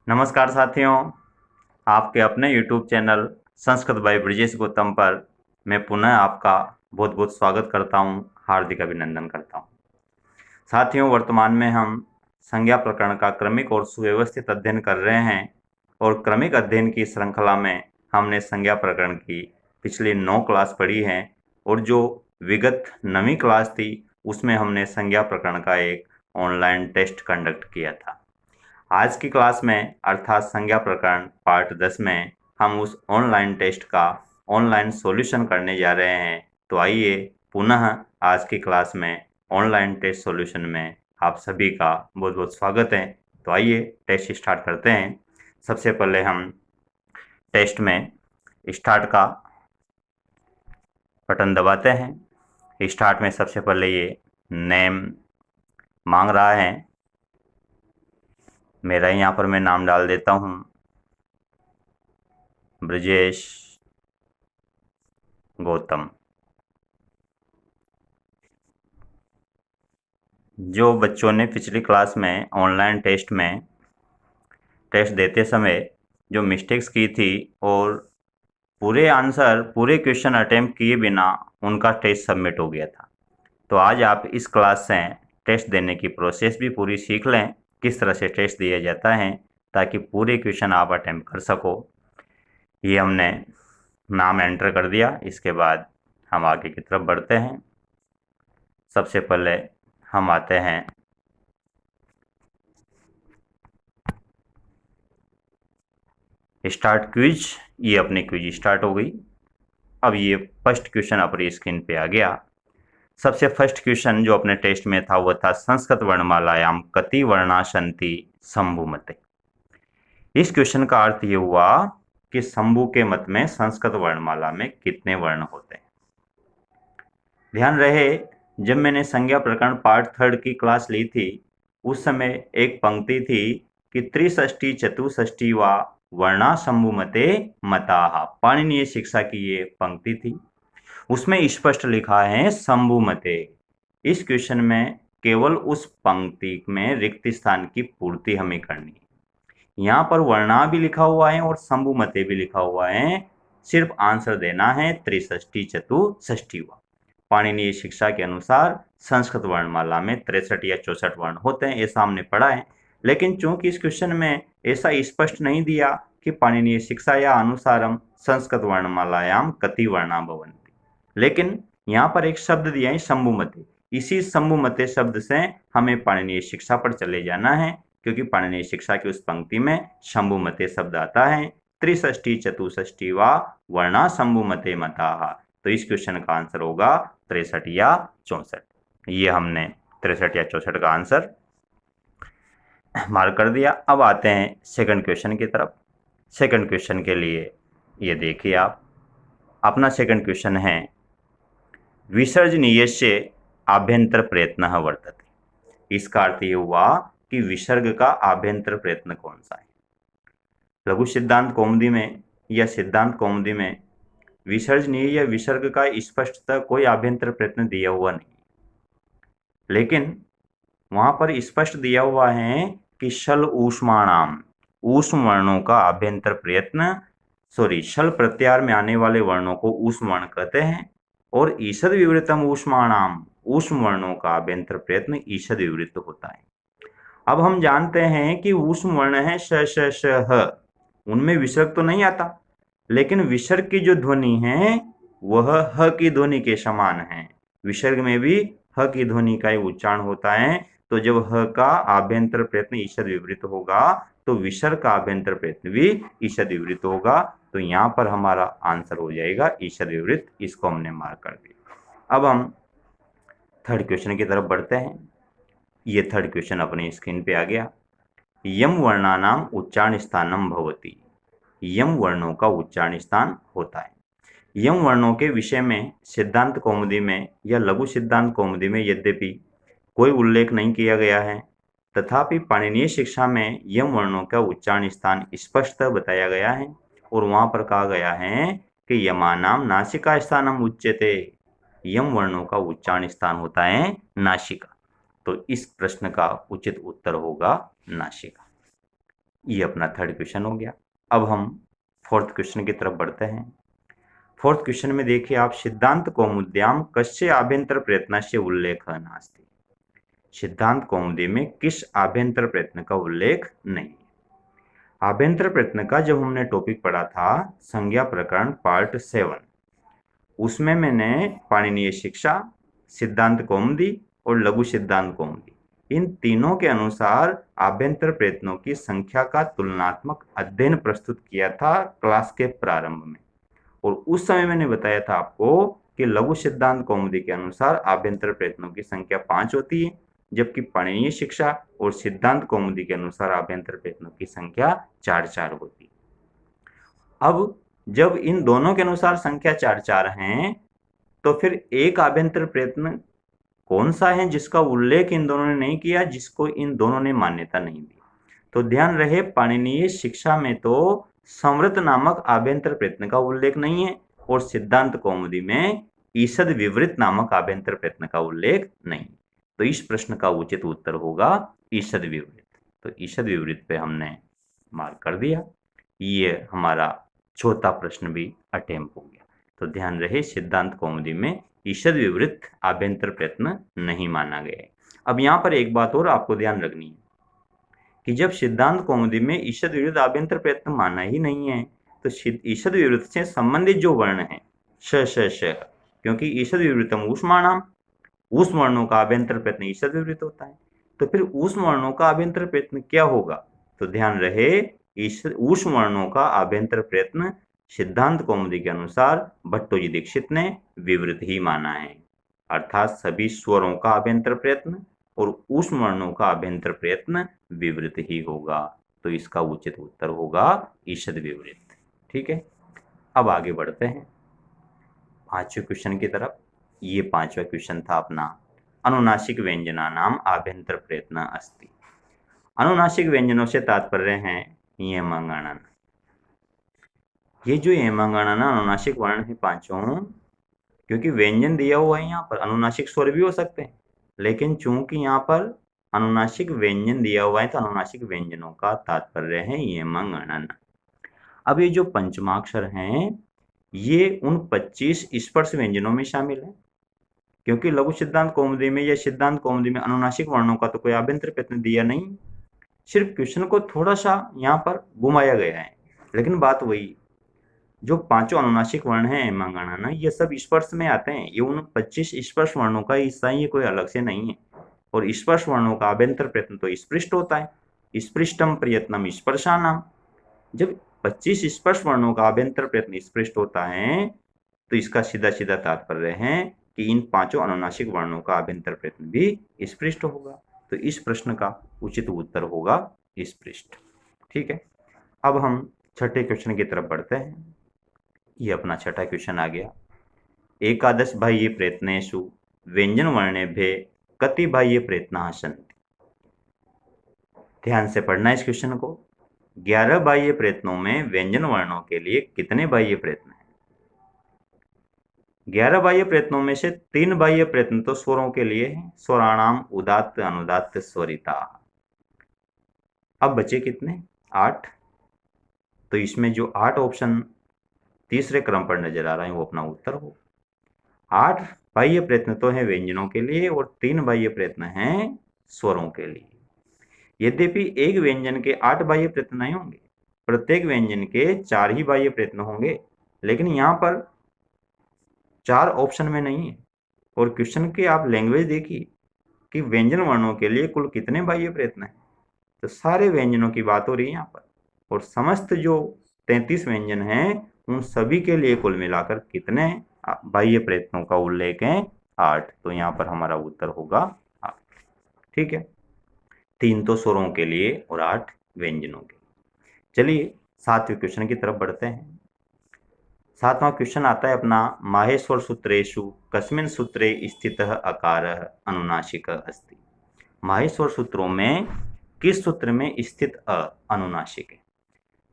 नमस्कार साथियों, आपके अपने YouTube channel Sanskrit by Brajesh Gautam पर मैं पुनः आपका बहुत बहुत स्वागत करता हूं, हार्दिक अभिनंदन करता हूं। साथियों, वर्तमान में हम संज्ञा प्रकरण का क्रमिक और सुव्यवस्थित अध्ययन कर रहे हैं और क्रमिक अध्ययन की श्रृंखला में हमने संज्ञा प्रकरण की पिछली 9 क्लास पढ़ी हैं और जो विगत 9वीं क्लास थी उसमें हमने संज्ञा प्रकरण का एक ऑनलाइन टेस्ट कंडक्ट किया था। आज की क्लास में अर्थात संज्ञा प्रकरण पार्ट 10 में हम उस ऑनलाइन टेस्ट का ऑनलाइन सॉल्यूशन करने जा रहे हैं। तो आइए पुनः आज की क्लास में ऑनलाइन टेस्ट सॉल्यूशन में आप सभी का बहुत बहुत स्वागत है। तो आइए टेस्ट स्टार्ट करते हैं। सबसे पहले हम टेस्ट में स्टार्ट का बटन दबाते हैं। स्टार्ट में सबसे पहले ये नेम मांग रहा है। मेरा यहाँ पर मैं नाम डाल देता हूँ ब्रजेश गौतम। जो बच्चों ने पिछली क्लास में ऑनलाइन टेस्ट में टेस्ट देते समय जो मिस्टेक्स की थी और पूरे क्वेश्चन अटेम्प्ट किए बिना उनका टेस्ट सबमिट हो गया था, तो आज आप इस क्लास से टेस्ट देने की प्रोसेस भी पूरी सीख लें, किस तरह से टेस्ट दिया जाता है, ताकि पूरे क्वेश्चन आप अटेम्प्ट कर सको। ये हमने नाम एंटर कर दिया। इसके बाद हम आगे की तरफ बढ़ते हैं। सबसे पहले हम आते हैं स्टार्ट क्विज। ये अपनी क्विज स्टार्ट हो गई। अब ये फर्स्ट क्वेश्चन अपनी स्क्रीन पे आ गया। सबसे फर्स्ट क्वेश्चन जो अपने टेस्ट में था वो था संस्कृत वर्णमालायाम कति वर्णा सन्ति शंभु मते। इस क्वेश्चन का अर्थ ये हुआ कि शंभु के मत में संस्कृत वर्णमाला में कितने वर्ण होते हैं। ध्यान रहे, जब मैंने संज्ञा प्रकरण पार्ट 3 की क्लास ली थी उस समय एक पंक्ति थी कि त्रिषष्टि चतुष्षष्टि व वर्णा शंभुमते मताः। पाणिनीय शिक्षा की ये पंक्ति थी। उसमें स्पष्ट लिखा है शंभुमते। इस क्वेश्चन में केवल उस पंक्ति में रिक्त स्थान की पूर्ति हमें करनी है। यहाँ पर वर्णा भी लिखा हुआ है और शंभुमते भी लिखा हुआ है, सिर्फ आंसर देना है त्रिषष्टि चतुष्षष्टि व। पाणिनीय शिक्षा के अनुसार संस्कृत वर्णमाला में 63 या 64 वर्ण होते हैं, ऐसा हमने पढ़ा है। लेकिन चूंकि इस क्वेश्चन में ऐसा स्पष्ट नहीं दिया कि पाणिनीय शिक्षा या अनुसारम संस्कृत वर्णमालायाम कति वर्णा भवन्ति, लेकिन यहाँ पर एक शब्द दिया है शंभुमते। इसी शंभुमते शब्द से हमें पाणिनीय शिक्षा पर चले जाना है, क्योंकि पाणिनीय शिक्षा की उस पंक्ति में शंभुमते शब्द आता है। त्रिषष्टि चतुष्षष्टि व वर्णा शंभुमते मताः। तो इस क्वेश्चन का आंसर होगा 63 या 64। ये हमने 63 या 64 का आंसर मार्क कर दिया। अब आते हैं सेकंड क्वेश्चन की तरफ। सेकंड क्वेश्चन के लिए ये देखिए आप, अपना सेकंड क्वेश्चन है विसर्जनीयस्य आभ्यंतर प्रयत्न वर्तते। इसका अर्थ ये हुआ कि विसर्ग का आभ्यंतर प्रयत्न कौन सा है। लघु सिद्धांत कौमुदी में या सिद्धांत कौमुदी में विसर्जनीय या विसर्ग का स्पष्टतः कोई आभ्यंतर प्रयत्न दिया हुआ नहीं, लेकिन वहां पर स्पष्ट दिया हुआ है कि शल ऊष्माणाम, ऊष्म वर्णों का आभ्यंतर प्रयत्न, शल प्रत्यार में आने वाले वर्णों को ऊष्म वर्ण कहते हैं, और ईषद विवृतम ऊष्माणाम, ऊष्म वर्णों का आभ्यंतर प्रयत्न ईषद विवृत होता है। अब हम जानते हैं कि ऊष्म वर्ण है श श श ह, उनमें विसर्ग तो नहीं आता, लेकिन विसर्ग की जो ध्वनि है वह ह की ध्वनि के समान है। विसर्ग में भी ह की ध्वनि का ही उच्चारण होता है। तो जब ह का आभ्यंतर प्रयत्न ईषद विवृत होगा तो विसर्ग का आभ्यंतर प्रयत्न भी ईषद विवृत होगा। तो यहाँ पर हमारा आंसर हो जाएगा ईषद विवृत। इसको हमने मार्क कर दिया। अब हम थर्ड क्वेश्चन की तरफ बढ़ते हैं। ये थर्ड क्वेश्चन अपनी स्क्रीन पे आ गया। यम वर्णानाम उच्चारण स्थानम भवति। यम वर्णों का उच्चारण स्थान होता है। यम वर्णों के विषय में सिद्धांत कौमुदी में या लघु सिद्धांत कौमुदी में यद्यपि कोई उल्लेख नहीं किया गया है, तथापि पाणिनीय शिक्षा में यम वर्णों का उच्चारण स्थान स्पष्ट बताया गया है, और वहां पर कहा गया है कि यमानाम नासिका स्थानम उच्यते। यम वर्णों का उच्चारण स्थान होता है नासिका। तो इस प्रश्न का उचित उत्तर होगा नासिका। ये अपना थर्ड क्वेश्चन हो गया। अब हम फोर्थ क्वेश्चन की तरफ बढ़ते हैं। फोर्थ क्वेश्चन में देखिए आप, सिद्धांत कौमुद्याम कस्य आभ्यंतर प्रयत्नस्य उल्लेखः नास्ति। सिद्धांत कौमुदी में किस आभ्यंतर प्रयत्न का उल्लेख नहीं है। आभ्यंतर प्रयत्न का जब हमने टॉपिक पढ़ा था संज्ञा प्रकरण पार्ट 7, उसमें मैंने पाणिनीय शिक्षा, सिद्धांत कौमुदी और लघु सिद्धांत कौमुदी, इन तीनों के अनुसार आभ्यंतर प्रयत्नों की संख्या का तुलनात्मक अध्ययन प्रस्तुत किया था क्लास के प्रारंभ में। और उस समय मैंने बताया था आपको कि लघु सिद्धांत कौमुदी के अनुसार आभ्यंतर प्रयत्नों की संख्या 5 होती है, जबकि पाणिनीय शिक्षा और सिद्धांत कौमुदी के अनुसार आभ्यंतर प्रयत्नों की संख्या 4 होती है। अब जब इन दोनों के अनुसार संख्या 4 हैं, तो फिर एक आभ्यंतर प्रयत्न कौन सा है जिसका उल्लेख इन दोनों ने नहीं किया, जिसको इन दोनों ने मान्यता नहीं दी। तो ध्यान रहे, पाणिनीय शिक्षा में तो संवृत नामक आभ्यंतर प्रयत्न का उल्लेख नहीं है, और सिद्धांत कौमुदी में ईषद विवृत नामक आभ्यंतर प्रयत्न का उल्लेख नहीं। तो इस प्रश्न का उचित उत्तर होगा ईषद विवृत। तो ईषद विवृत पे हमने मार्क कर दिया। ये हमारा चौथा प्रश्न भी अटेम्प्ट हो गया। तो ध्यान रहे, सिद्धांत कौमुदी में ईषद विवृत आभ्यंतर प्रयत्न नहीं माना गया है। अब यहाँ पर एक बात और आपको ध्यान रखनी है कि जब सिद्धांत कौमुदी में ईषद विवृत आभ्यंतर प्रयत्न माना ही नहीं है, तो ईषद विवृत से संबंधित जो वर्ण है श श श, क्योंकि ईषद विवृतम ऊष्माणाम, ऊष्म वर्णों का आभ्यंतर प्रयत्न ईषद विवृत होता है, तो फिर ऊष्म वर्णों का आभ्यंतर प्रयत्न क्या होगा। तो ध्यान रहे, ऊष्म वर्णों का आभ्यंतर प्रयत्न सिद्धांत कौमुदी के अनुसार भट्टोजी दीक्षित ने विवृत ही माना है, अर्थात सभी स्वरों का आभ्यंतर प्रयत्न और ऊष्म वर्णों का आभ्यंतर प्रयत्न विवृत ही होगा। तो इसका उचित उत्तर होगा ईषद विवृत। ठीक है, अब आगे बढ़ते हैं पांचवें क्वेश्चन की तरफ। ये पांचवा क्वेश्चन था अपना, अनुनासिक व्यंजनानाम आभ्यंतर प्रयत्न अस्ति। अनुनासिक व्यंजनों से तात्पर्य है यमगणन। ये जो यमगणन अनुनासिक वर्ण है पांचों, क्योंकि व्यंजन दिया हुआ है यहाँ पर, अनुनासिक स्वर भी हो सकते हैं, लेकिन चूंकि यहाँ पर अनुनासिक व्यंजन दिया हुआ है तो अनुनासिक व्यंजनों का तात्पर्य है यमगणन। अब ये जो पंचमाक्षर हैं, ये उन 25 स्पर्श व्यंजनों में शामिल है, क्योंकि लघु सिद्धांत कौमुदी में या सिद्धांत कौमुदी में अनुनासिक वर्णों का तो कोई आभ्यंतर प्रयत्न दिया नहीं, सिर्फ क्वेश्चन को थोड़ा सा यहाँ पर घुमाया गया है, लेकिन बात वही, जो पांचों अनुनासिक वर्ण हैं यमगणन, ये सब स्पर्श में आते हैं, ये उन 25 स्पर्श वर्णों का हिस्सा ही, ये कोई अलग से नहीं है। और स्पर्श वर्णों का आभ्यंतर प्रयत्न तो स्पृष्ट होता है, स्पृष्टम प्रयत्नम स्पर्शानाम। जब 25 स्पर्श वर्णों का आभ्यंतर प्रयत्न स्पृष्ट होता है, तो इसका सीधा सीधा तात्पर्य है कि इन पांचों अनुनासिक वर्णों का आभ्यंतर प्रयत्न भी स्पृष्ट होगा। तो इस प्रश्न का उचित उत्तर होगा स्पृष्ट। ठीक है, अब हम छठे क्वेश्चन की तरफ बढ़ते हैं। ये अपना छठा क्वेश्चन आ गया, एकादश बाह्य प्रयत्नेषु व्यंजन वर्णेभ्य कति बाह्य प्रयत्नाः सन्ति। ध्यान से पढ़ना इस क्वेश्चन को। 11 बाह्य प्रयत्नों में व्यंजन वर्णों के लिए कितने बाह्य प्रयत्न हैं। 11 बाह्य प्रयत्नों में से 3 बाह्य प्रयत्न तो स्वरों के लिए हैं, स्वराणाम उदात्त अनुदात्त स्वरिता। अब बचे कितने, 8। तो इसमें जो 8 ऑप्शन तीसरे क्रम पर नजर आ रहे हैं वो अपना उत्तर हो। 8 बाह्य प्रयत्न तो है व्यंजनों के लिए और 3 बाह्य प्रयत्न हैं स्वरों के लिए। यद्यपि एक व्यंजन के 8 बाह्य प्रयत्न नहीं होंगे, प्रत्येक व्यंजन के 4 ही बाह्य प्रयत्न होंगे, लेकिन यहाँ पर 4 ऑप्शन में नहीं है। और क्वेश्चन की आप लैंग्वेज देखिए कि व्यंजन वर्णों के लिए कुल कितने बाह्य प्रयत्न हैं, तो सारे व्यंजनों की बात हो रही है यहाँ पर, और समस्त जो 33 व्यंजन हैं उन सभी के लिए कुल मिलाकर कितने बाह्य प्रयत्नों का उल्लेख है, 8। तो यहाँ पर हमारा उत्तर होगा 8। ठीक है, 3 तो स्वरों के लिए और 8 व्यंजनों के लिए। चलिए 7वें क्वेश्चन की तरफ बढ़ते हैं। 7वां क्वेश्चन आता है अपना, माहेश्वर सूत्रेषु कस्मिन् सूत्रे स्थितः अकारः अनुनासिकः अस्ति। माहेश्वर सूत्रों में किस सूत्र में स्थित अ अनुनासिक है।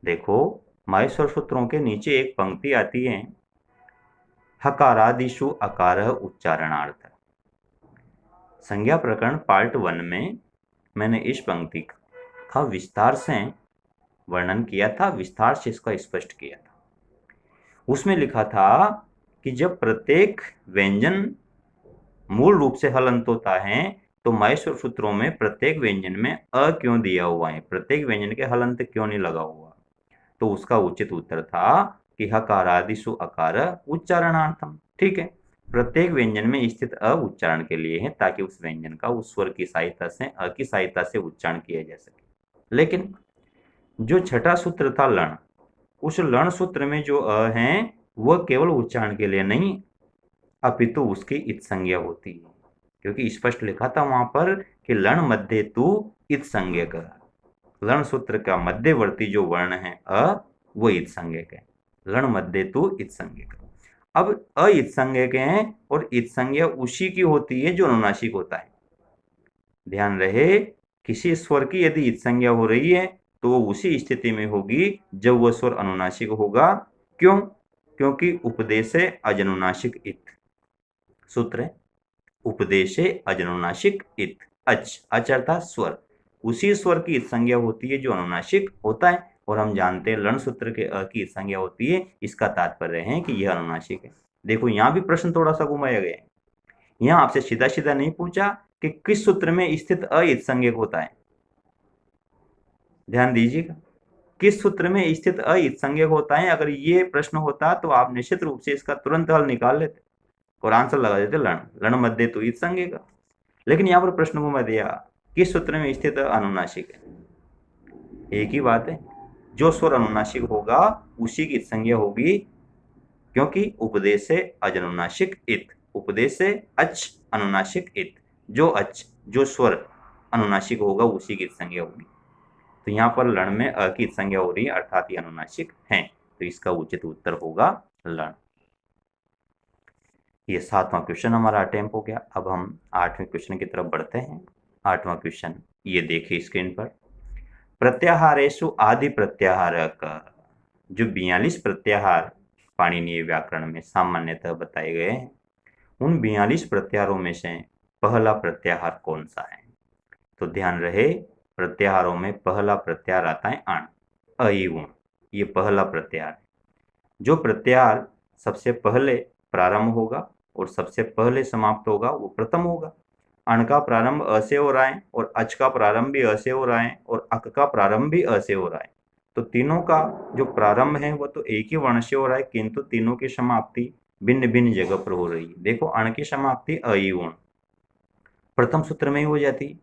देखो, माहेश्वर सूत्रों के नीचे एक पंक्ति आती है, हकारादिषु अकारः उच्चारणार्थ। संज्ञा प्रकरण पार्ट 1 में मैंने इस पंक्ति का विस्तार से वर्णन किया था, विस्तार से इसका स्पष्ट किया था। उसमें लिखा था कि जब प्रत्येक व्यंजन मूल रूप से हलंत होता है तो माहेश्वर सूत्रों में प्रत्येक व्यंजन में अ क्यों दिया हुआ है, प्रत्येक व्यंजन के हलंत क्यों नहीं लगा हुआ? तो उसका उचित उत्तर था कि हकारादिषु अकार उच्चारणार्थम। ठीक है, प्रत्येक व्यंजन में स्थित अ उच्चारण के लिए है, ताकि उस व्यंजन का उस स्वर की सहायता से, अ की सहायता से उच्चारण किया जा सके। लेकिन जो छठा सूत्र था लण, उस लण सूत्र में जो अ है वह केवल उच्चारण के लिए नहीं अपितु उसकी इत संज्ञा होती है, क्योंकि स्पष्ट लिखा था वहां पर कि लण मध्य तू इत संज्ञक। लण सूत्र का मध्यवर्ती जो वर्ण है अ, वो इत संज्ञक है। लण मध्य तू इत संज्ञक। अब अ इत संज्ञक है और इत संज्ञा उसी की होती है जो अनुनासिक होता है। ध्यान रहे, किसी स्वर की यदि इत संज्ञा हो रही है तो वो उसी स्थिति में होगी जब वह स्वर अनुनासिक होगा। क्यों? क्योंकि उपदेशे अजनुनासिक इत सूत्र है। उपदेशे अजनुनासिक इत, अच अर्थात स्वर, उसी स्वर की इत संज्ञा होती है जो अनुनासिक होता है। और हम जानते हैं लण सूत्र के अ की इत संज्ञा होती है, इसका तात्पर्य है कि यह अनुनासिक है। देखो यहां भी प्रश्न थोड़ा सा घुमाया गया है। यहां आपसे सीधा सीधा नहीं पूछा कि किस सूत्र में स्थित अ इत संज्ञक होता है। ध्यान दीजिएगा, किस सूत्र में स्थित अ इत संज्ञक होता है। अगर ये प्रश्न होता तो आप निश्चित रूप से इसका तुरंत हल निकाल लेते और आंसर लगा देते लण, लण मध्य तो इत संज्ञक। लेकिन यहाँ पर प्रश्न घुमा दिया, किस सूत्र में स्थित अनुनासिक है। एक ही बात है, जो स्वर अनुनासिक होगा उसी की संज्ञा होगी, क्योंकि उपदेश से अजनुनासिक इत, उपदेश से अच अनुनासिक इत, जो स्वर अनुनासिक होगा उसी की संज्ञा होगी। तो यहाँ पर लण में अ की संज्ञा हो रही है, अर्थात ये अनुनासिक है, तो इसका उचित उत्तर होगा लण। ये 7वां क्वेश्चन हमारा अटेम्प्ट हो गया। अब हम 8वें क्वेश्चन की तरफ बढ़ते हैं। 8वां क्वेश्चन ये देखिए स्क्रीन पर, प्रत्याहारेषु आदि प्रत्याहार का जो 42 प्रत्याहार पाणिनीय व्याकरण में सामान्यतः बताए गए हैं, उन 42 प्रत्याहारों में से पहला प्रत्याहार कौन सा है? तो ध्यान रहे, प्रत्याहारों में पहला प्रत्याहार आता है अण, अई उण, ये पहला प्रत्याहार है। जो प्रत्याहार सबसे पहले प्रारंभ होगा और सबसे पहले समाप्त होगा वो प्रथम होगा। अण का प्रारंभ अ से हो रहा है और अच का प्रारंभ भी अ से हो रहा है और अक का प्रारंभ भी अ से हो रहा है। तो तीनों का जो प्रारंभ है वो तो एक ही वर्ण से हो रहा है, किंतु तीनों की समाप्ति भिन्न भिन्न जगह पर हो रही है। देखो अण की समाप्ति अई उण प्रथम सूत्र में ही हो जाती है,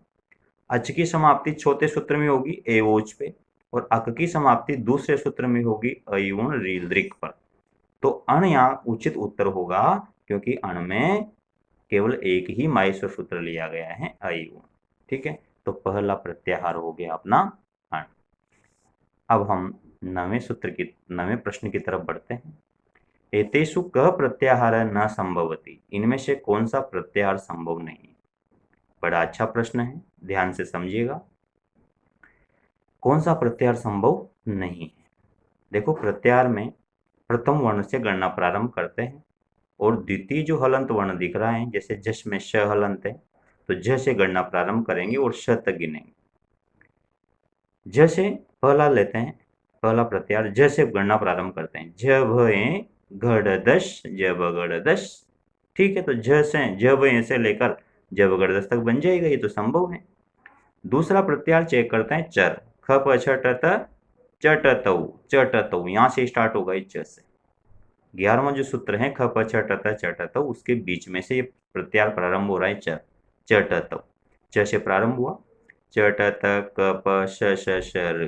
अच की समाप्ति चौथे सूत्र में होगी ए ओज पे, और अक की समाप्ति दूसरे सूत्र में होगी अई उण रील दृक पर। तो अण यहाँ उचित उत्तर होगा, क्योंकि अण में केवल एक ही माहेश्वर सूत्र लिया गया है अई उण। ठीक है, तो पहला प्रत्याहार हो गया अपना अण। अब हम 9वें प्रश्न की तरफ बढ़ते हैं। एतेषु कः प्रत्याहार न संभवति, इनमें से कौन सा प्रत्याहार संभव नहीं है? बड़ा अच्छा प्रश्न है, ध्यान से समझिएगा। कौन सा प्रत्याहार संभव नहीं है? देखो प्रत्याहार में प्रथम वर्ण से गणना प्रारंभ करते हैं और द्वितीय जो हलंत वर्ण दिख रहा है, जैसे जश में श हलंत है तो ज से गणना प्रारंभ करेंगे और श तक गिनेंगे। ज से पहला लेते हैं, पहला प्रत्याहार ज से गणना प्रारंभ करते हैं, झ भ घड़ दश जब गड़ दश। ठीक है, तो झ से जब से लेकर जब गड़ दश तक बन जाएगा, ये तो संभव है। दूसरा प्रत्याहार चेक करते हैं चर, ख प छ ट त चट तऊ, चट तऊ यहां से स्टार्ट होगा इस च से। 11वां जो सूत्र है ख प छ ट त चट त, उसके बीच में से ये प्रत्याहार प्रारंभ हो रहा है च, चट त, च से प्रारंभ हुआ, चट त क प श श शर,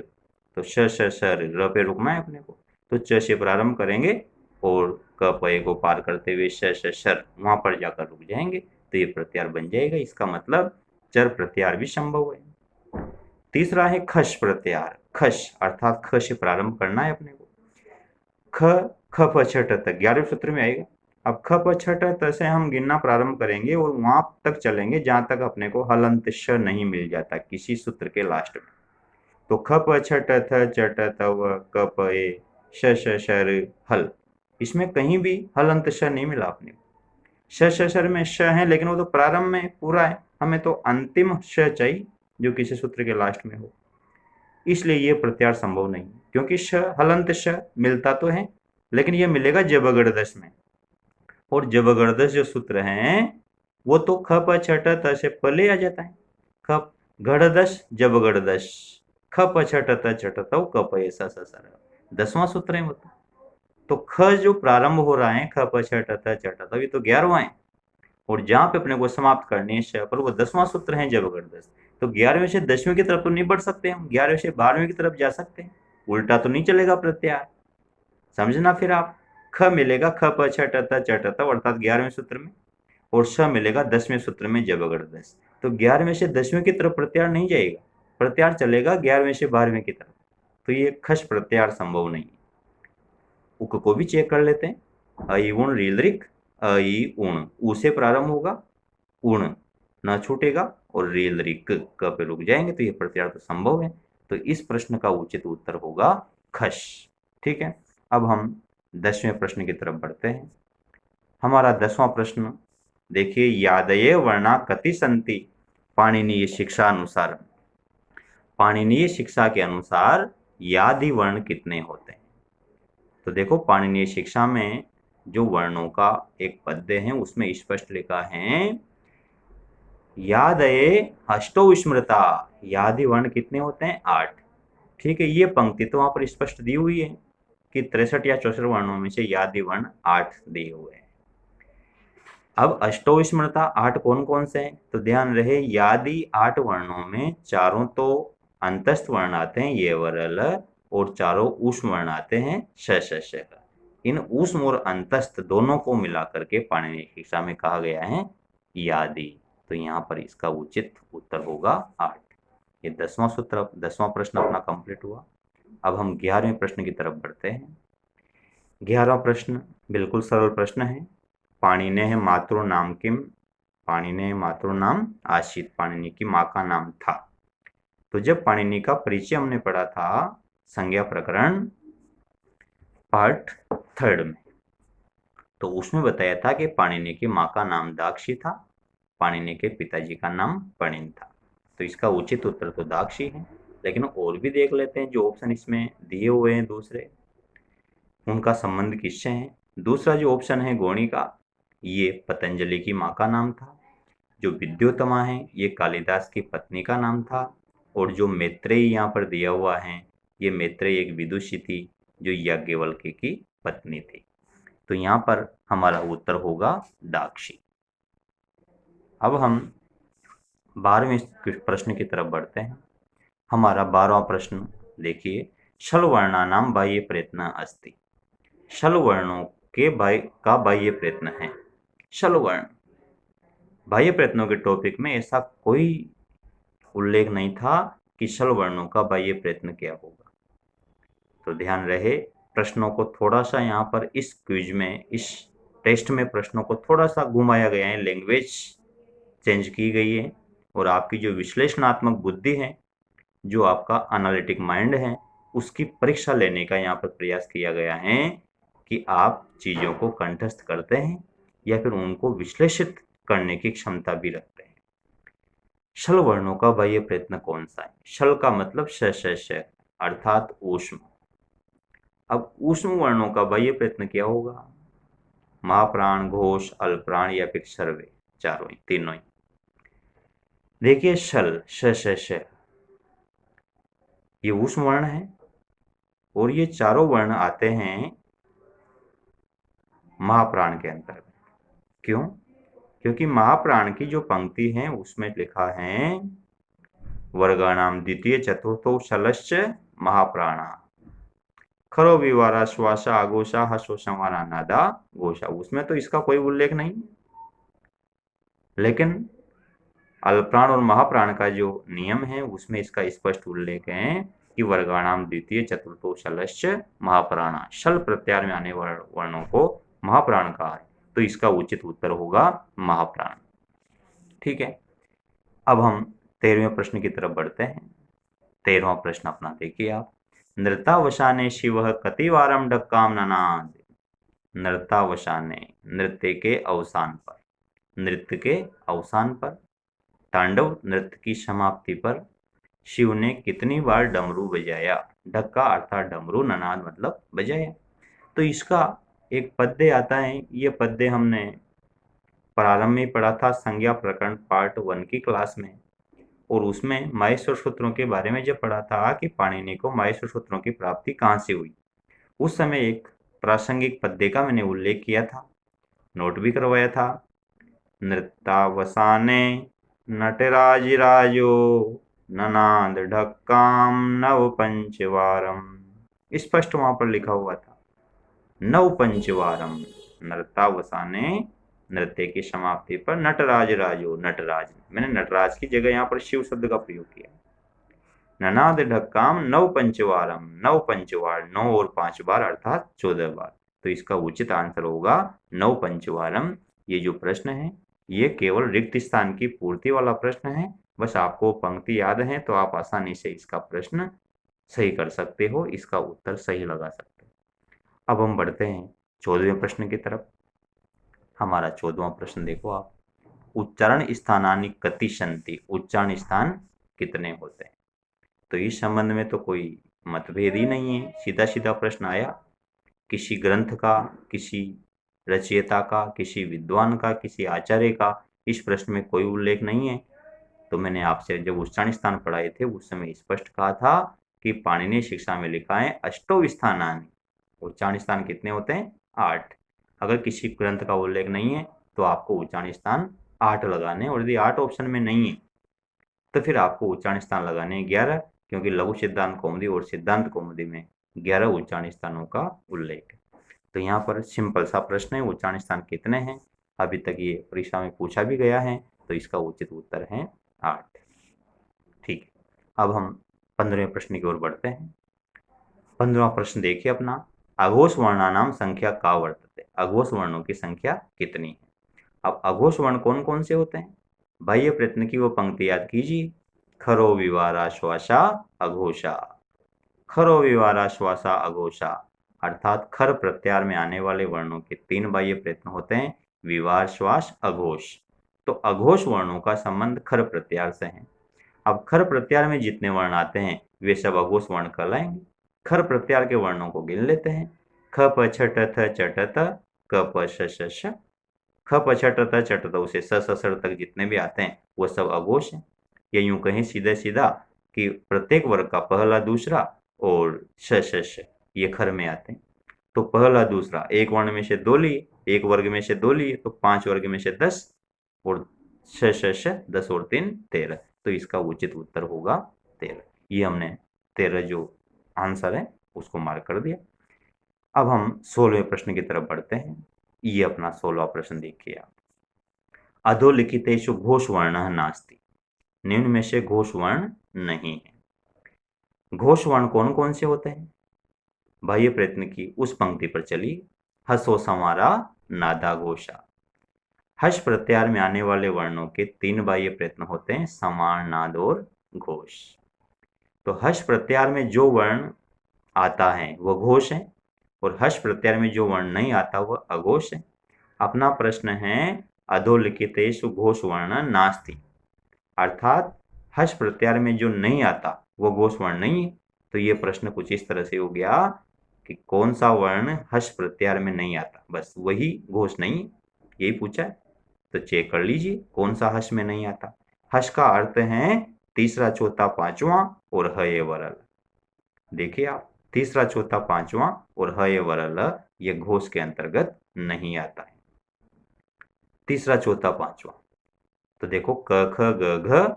तो श श शर र पे रुकना है अपने को, तो च से प्रारंभ करेंगे और क प को पार करते हुए श श शर वहां पर जाकर रुक जाएंगे, तो ये प्रत्याहार बन जाएगा। इसका मतलब चर प्रत्याहार भी संभव है। तीसरा है खश प्रत्याहार, खश अर्थात ख से प्रारंभ करना है अपने को, ख ख प छ ट तक 11वें सूत्र में आएगा। अब ख प छ ट त से हम गिनना प्रारंभ करेंगे और वहां तक चलेंगे जहां तक अपने को हलंत श नहीं मिल जाता किसी सूत्र के लास्ट में। तो ख प छ ट थ च ट त व क प ए श श शर हल, इसमें कहीं भी हलंत श नहीं मिला अपने को। श श शर में श है लेकिन वो तो प्रारंभ में पूरा है, हमें तो अंतिम श चाहिए जो किसी सूत्र के लास्ट में हो। इसलिए ये प्रत्यार संभव नहीं, क्योंकि श हलंत श मिलता तो है, लेकिन ये मिलेगा जबगड़दश में, और जबगड़दश जो सूत्र हैं वो तो ख प छ ट त से पहले आ जाता है। ख गड़दश जबगड़दश, ख प छ ट त छ ट त क प ए स स स र, 10वां सूत्र है वो तो ख जो प्रारंभ हो रहा है ख प छ ट त छ ट त, ये तो 11वां है, और जहां पे अपने को समाप्त करनी है श पर, वो 10वां सूत्र है जबगड़दश। तो 11वें से 10वें की तरफ तो नहीं बढ़ सकते हम, 11वें से 12वें की तरफ जा सकते हैं, उल्टा तो नहीं चलेगा प्रत्यार। समझना फिर आप, ख मिलेगा ख प छ ट त छ ट त अर्थात 11वें सूत्र में, और श मिलेगा 10वें सूत्र में जबगड़दश। तो 11वें से 10वें की तरफ प्रत्यार नहीं जाएगा, प्रत्यार चलेगा 11वें से 12वें की तरफ, तो ये खश प्रत्यार संभव नहीं। उक को भी चेक कर लेते हैं। अई उण रीलरिक, अई उण ऊ से प्रारंभ होगा, उण न छूटेगा, और रीलरिक क पे रुक जाएंगे, तो ये प्रत्यार तो संभव है। तो इस प्रश्न का उचित उत्तर होगा खश। ठीक है, अब हम 10वें प्रश्न की तरफ बढ़ते हैं। हमारा 10वां प्रश्न देखिए, यादये वर्णा कति संति पाणिनीय शिक्षा अनुसार। पाणिनीय शिक्षा के अनुसार यादि वर्ण कितने होते हैं? तो देखो, पाणिनीय शिक्षा में जो वर्णों का एक पद्य है उसमें स्पष्ट लिखा है, यादये अष्टौ स्मृता, यादि वर्ण कितने होते हैं? 8। ठीक है, ये पंक्ति तो वहां पर स्पष्ट दी हुई है कि 63 या 64 वर्णों में से यादि वर्ण 8 दिए हुए हैं। अब अष्टौ स्मृता 8 कौन कौन से हैं? तो ध्यान रहे, यादि 8 वर्णों में चारों तो अंतस्थ वर्ण आते हैं, ये वरल, और चारों ऊष्म वर्ण आते हैं, श श श। इन ऊष्म और अंतस्थ दोनों को मिलाकर के पाणिनीय शिक्षा में कहा गया है यादि। तो यहाँ पर इसका उचित उत्तर होगा 8। ये 10वां सूत्र, 10वां प्रश्न अपना कंप्लीट हुआ। अब हम 11वें प्रश्न की तरफ बढ़ते हैं। 11वां प्रश्न बिल्कुल सरल प्रश्न है। पाणिनेः मातृ नाम किम? पाणिनेः मातृ नाम आसीत्, पाणिनि की माँ का नाम था। तो जब पाणिनि का परिचय हमने पढ़ा था संज्ञा प्रकरण पार्ट 3 में, तो उसमें बताया था कि पाणिनि की माँ का नाम दाक्षी था, पाणिनि के पिताजी का नाम पणिन था। तो इसका उचित उत्तर तो दाक्षी है, लेकिन और भी देख लेते हैं जो ऑप्शन इसमें दिए हुए हैं दूसरे, उनका संबंध किससे है। दूसरा जो ऑप्शन है गौणिका, ये पतंजलि की माँ का नाम था। जो विद्योत्तमा है ये कालिदास की पत्नी का नाम था, और जो मैत्रेयी यहाँ पर दिया हुआ है, ये मैत्रेयी एक विदुषी थी जो याज्ञवल्क्य की पत्नी थी। तो यहाँ पर हमारा उत्तर होगा दाक्षी। अब हम 12वें प्रश्न की तरफ बढ़ते हैं। हमारा 12वां प्रश्न देखिए, शल वर्णानां बाह्य प्रयत्न अस्ति। शल वर्णों के बाह्य प्रयत्न है। शल वर्ण बाह्य प्रयत्नों के टॉपिक में ऐसा कोई उल्लेख नहीं था कि शल वर्णों का बाह्य प्रयत्न क्या होगा। तो ध्यान रहे, प्रश्नों को थोड़ा सा यहाँ पर इस क्विज में, इस टेस्ट में प्रश्नों को थोड़ा सा घुमाया गया है, लैंग्वेज चेंज की गई है, और आपकी जो विश्लेषणात्मक बुद्धि है, जो आपका एनालिटिक माइंड है, उसकी परीक्षा लेने का यहाँ पर प्रयास किया गया है कि आप चीज़ों को कंठस्थ करते हैं या फिर उनको विश्लेषित करने की क्षमता भी रखते हैं। शल वर्णों का बाह्य प्रयत्न कौन सा है? शल का मतलब श अर्थात ऊष्म। अब ऊष्म वर्णों का बाह्य प्रयत्न क्या होगा? महाप्राण, घोष, अल्पप्राण या फिर सर्वे, चारों ही, तीनों ही। देखिए, शल श ये ऊष्म वर्ण है, और ये चारों वर्ण आते हैं महाप्राण के अंतर्गत। क्यों? क्योंकि महाप्राण की जो पंक्ति है उसमें लिखा है, वर्गाणाम द्वितीय चतुर्थो शलश्च महाप्राणा, खरो विवारा श्वासा आघोषा हसो संवारा नादा घोषा। उसमें तो इसका कोई उल्लेख नहीं, लेकिन अल्पप्राण और महाप्राण का जो नियम है उसमें इसका स्पष्ट उल्लेख है कि वर्गाणाम द्वितीय चतुर्थो शलश्च महाप्राणा, शल प्रत्यार में आने वर्णों को महाप्राण कहा है। तो इसका उचित उत्तर होगा महाप्राण। ठीक है, अब हम 13वें प्रश्न की तरफ बढ़ते हैं। 13वां प्रश्न अपना देखिए आप, नृतावसाने शिव कतिवारम डक्काम ननाद। नृतावसाने, नृत्य के अवसान पर, नृत्य के अवसान पर, तांडव नृत्य की समाप्ति पर शिव ने कितनी बार डमरू बजाया। ढक्का अर्थात डमरू, ननाद मतलब बजाया। तो इसका एक पद्य आता है, ये पद्य हमने प्रारंभ में पढ़ा था संज्ञा प्रकरण पार्ट 1 की क्लास में, और उसमें माहेश्वर सूत्रों के बारे में जब पढ़ा था कि पाणिनि को माहेश्वर सूत्रों की प्राप्ति कहाँ से हुई, उस समय एक प्रासंगिक पद्य का मैंने उल्लेख किया था, नोट भी करवाया था। नृत्तावसाने नटराजिराजो ननाद ढक्काम नव पंचवारम। स्पष्ट वहां पर लिखा हुआ था नव पंचवारम। नृत्तावसाने, नृत्य की समाप्ति पर नटराज राजो, नटराज, मैंने नटराज की जगह यहाँ पर शिव शब्द का प्रयोग किया। ननाद ढक्काम नव पंचवारम, नव पंचवार, 9 और 5 बार अर्थात 14 बार। तो इसका उचित आंसर होगा नव पंचवारम। ये जो प्रश्न है ये केवल रिक्त स्थान की पूर्ति वाला प्रश्न है। बस आपको पंक्ति याद है तो आप आसानी से इसका प्रश्न सही कर सकते हो, इसका उत्तर सही लगा सकते हो। अब हम बढ़ते हैं 14वें प्रश्न की तरफ। हमारा 14वां प्रश्न देखो आप, उच्चारण स्थानानि कति सन्ति। उच्चारण स्थान कितने होते हैं। तो इस संबंध में तो कोई मतभेद ही नहीं है, सीधा सीधा प्रश्न आया। किसी ग्रंथ का, किसी रचयिता का, किसी विद्वान का, किसी आचार्य का इस प्रश्न में कोई उल्लेख नहीं है। तो मैंने आपसे जब उच्चारण स्थान पढ़ाए थे उस समय स्पष्ट कहा था कि पाणिनि शिक्षा में लिखा है अष्टौ स्थानानि। उच्चारण स्थान कितने होते हैं? 8। अगर किसी ग्रंथ का उल्लेख नहीं है तो आपको उच्चारण स्थान 8 लगाने, और यदि 8 ऑप्शन में नहीं है तो फिर आपको उच्चारण स्थान लगाने 11, क्योंकि लघु सिद्धांत कौमुदी और सिद्धांत कौमुदी में 11 उच्चारण स्थानों का उल्लेख है। तो यहाँ पर सिंपल सा प्रश्न है, उच्चारण स्थान कितने हैं। अभी तक ये परीक्षा में पूछा भी गया है, तो इसका उचित उत्तर है 8। ठीक है, अब हम 15वें प्रश्न की ओर बढ़ते हैं। 15वां प्रश्न देखिए अपना, अघोष वर्णानाम संख्या का वर्तते। अघोष वर्णों की संख्या कितनी है। अब अघोष वर्ण कौन कौन से होते हैं, बाह्य प्रयत्न की वो पंक्ति याद कीजिए। खरो विवारा श्वासा अघोषा। खरो विवारा श्वासा अघोषा अर्थात खर प्रत्यार में आने वाले वर्णों के 3 बाह्य प्रयत्न होते हैं, विवार, श्वास, अघोष। तो अघोष वर्णों का संबंध खर प्रत्यार से है। अब खर प्रत्यार में जितने वर्ण आते हैं वे सब अघोष वर्ण कहलाएंगे। खर प्रत्यार के वर्णों को गिन लेते हैं। ख प छ ट थ च ट त, क प श श श। ख प छ ट त च ट त से स स तक जितने भी आते हैं वो सब अघोष हैं। या यूं कहें सीधे सीधा कि प्रत्येक वर्ग का पहला, दूसरा और श श श ये खर में आते हैं। तो पहला दूसरा, एक वर्ण में से 2 लिए, एक वर्ग में से 2 लिए, तो 5 वर्ग में से 10, और श श श 10 और 3 13। तो इसका उचित उत्तर होगा 13। ये हमने 13 जो आंसर है उसको मार्क कर दिया। अब हम 16वें प्रश्न की तरफ बढ़ते हैं। ये अपना 16वां प्रश्न देखिए आप। अधोलिखितेषु घोष वर्ण नास्ति। निम्न में से घोष वर्ण नहीं है। घोष वर्ण कौन कौन से होते हैं, बाह्य प्रयत्न की उस पंक्ति पर चलिए। हसो समारा नादा घोषा। हर्ष प्रत्यार में आने वाले वर्णों के 3 बाह्य प्रयत्न होते हैं, समार, नाद और घोष। तो हर्ष प्रत्यार में जो वर्ण आता है वह घोष है, और हर्ष प्रत्यार में जो वर्ण नहीं आता वह अघोष है। अपना प्रश्न है अधोलिखितेषु घोष वर्ण नास्ति, अर्थात हर्ष प्रत्यार में जो नहीं आता वो घोष वर्ण नहीं है। तो ये प्रश्न कुछ इस तरह से हो गया कि कौन सा वर्ण हर्ष प्रत्यार में नहीं आता, बस वही घोष नहीं है, यही पूछा है। तो चेक कर लीजिए कौन सा हर्ष में नहीं आता। हर्ष का अर्थ है तीसरा, चौथा, पांचवा और ह ये वरल। देखिए आप, तीसरा, चौथा, पांचवा और ह ये वरल ये घोष के अंतर्गत नहीं आता है। तीसरा, चौथा, पांचवा तो देखो क ख ग घ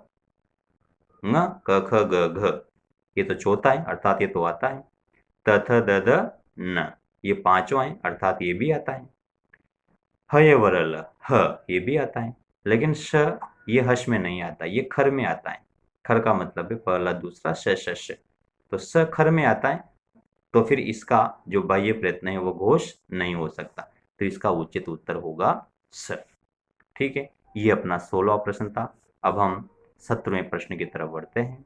ङ, क ख ग घ ये तो चौथा है अर्थात ये तो आता है। त थ द ध न ये पांचवा है अर्थात ये भी आता है। ह ये वरल ह ये भी आता है, लेकिन श ये हर्ष में नहीं आता, ये खर में आता है। खर का मतलब है पहला, दूसरा, श श श। तो स खर में आता है, तो फिर इसका जो बाह्य प्रयत्न है वो घोष नहीं हो सकता। तो इसका उचित उत्तर होगा स। ठीक है, ये अपना 16वां प्रश्न था। अब हम 17वें प्रश्न की तरफ बढ़ते हैं।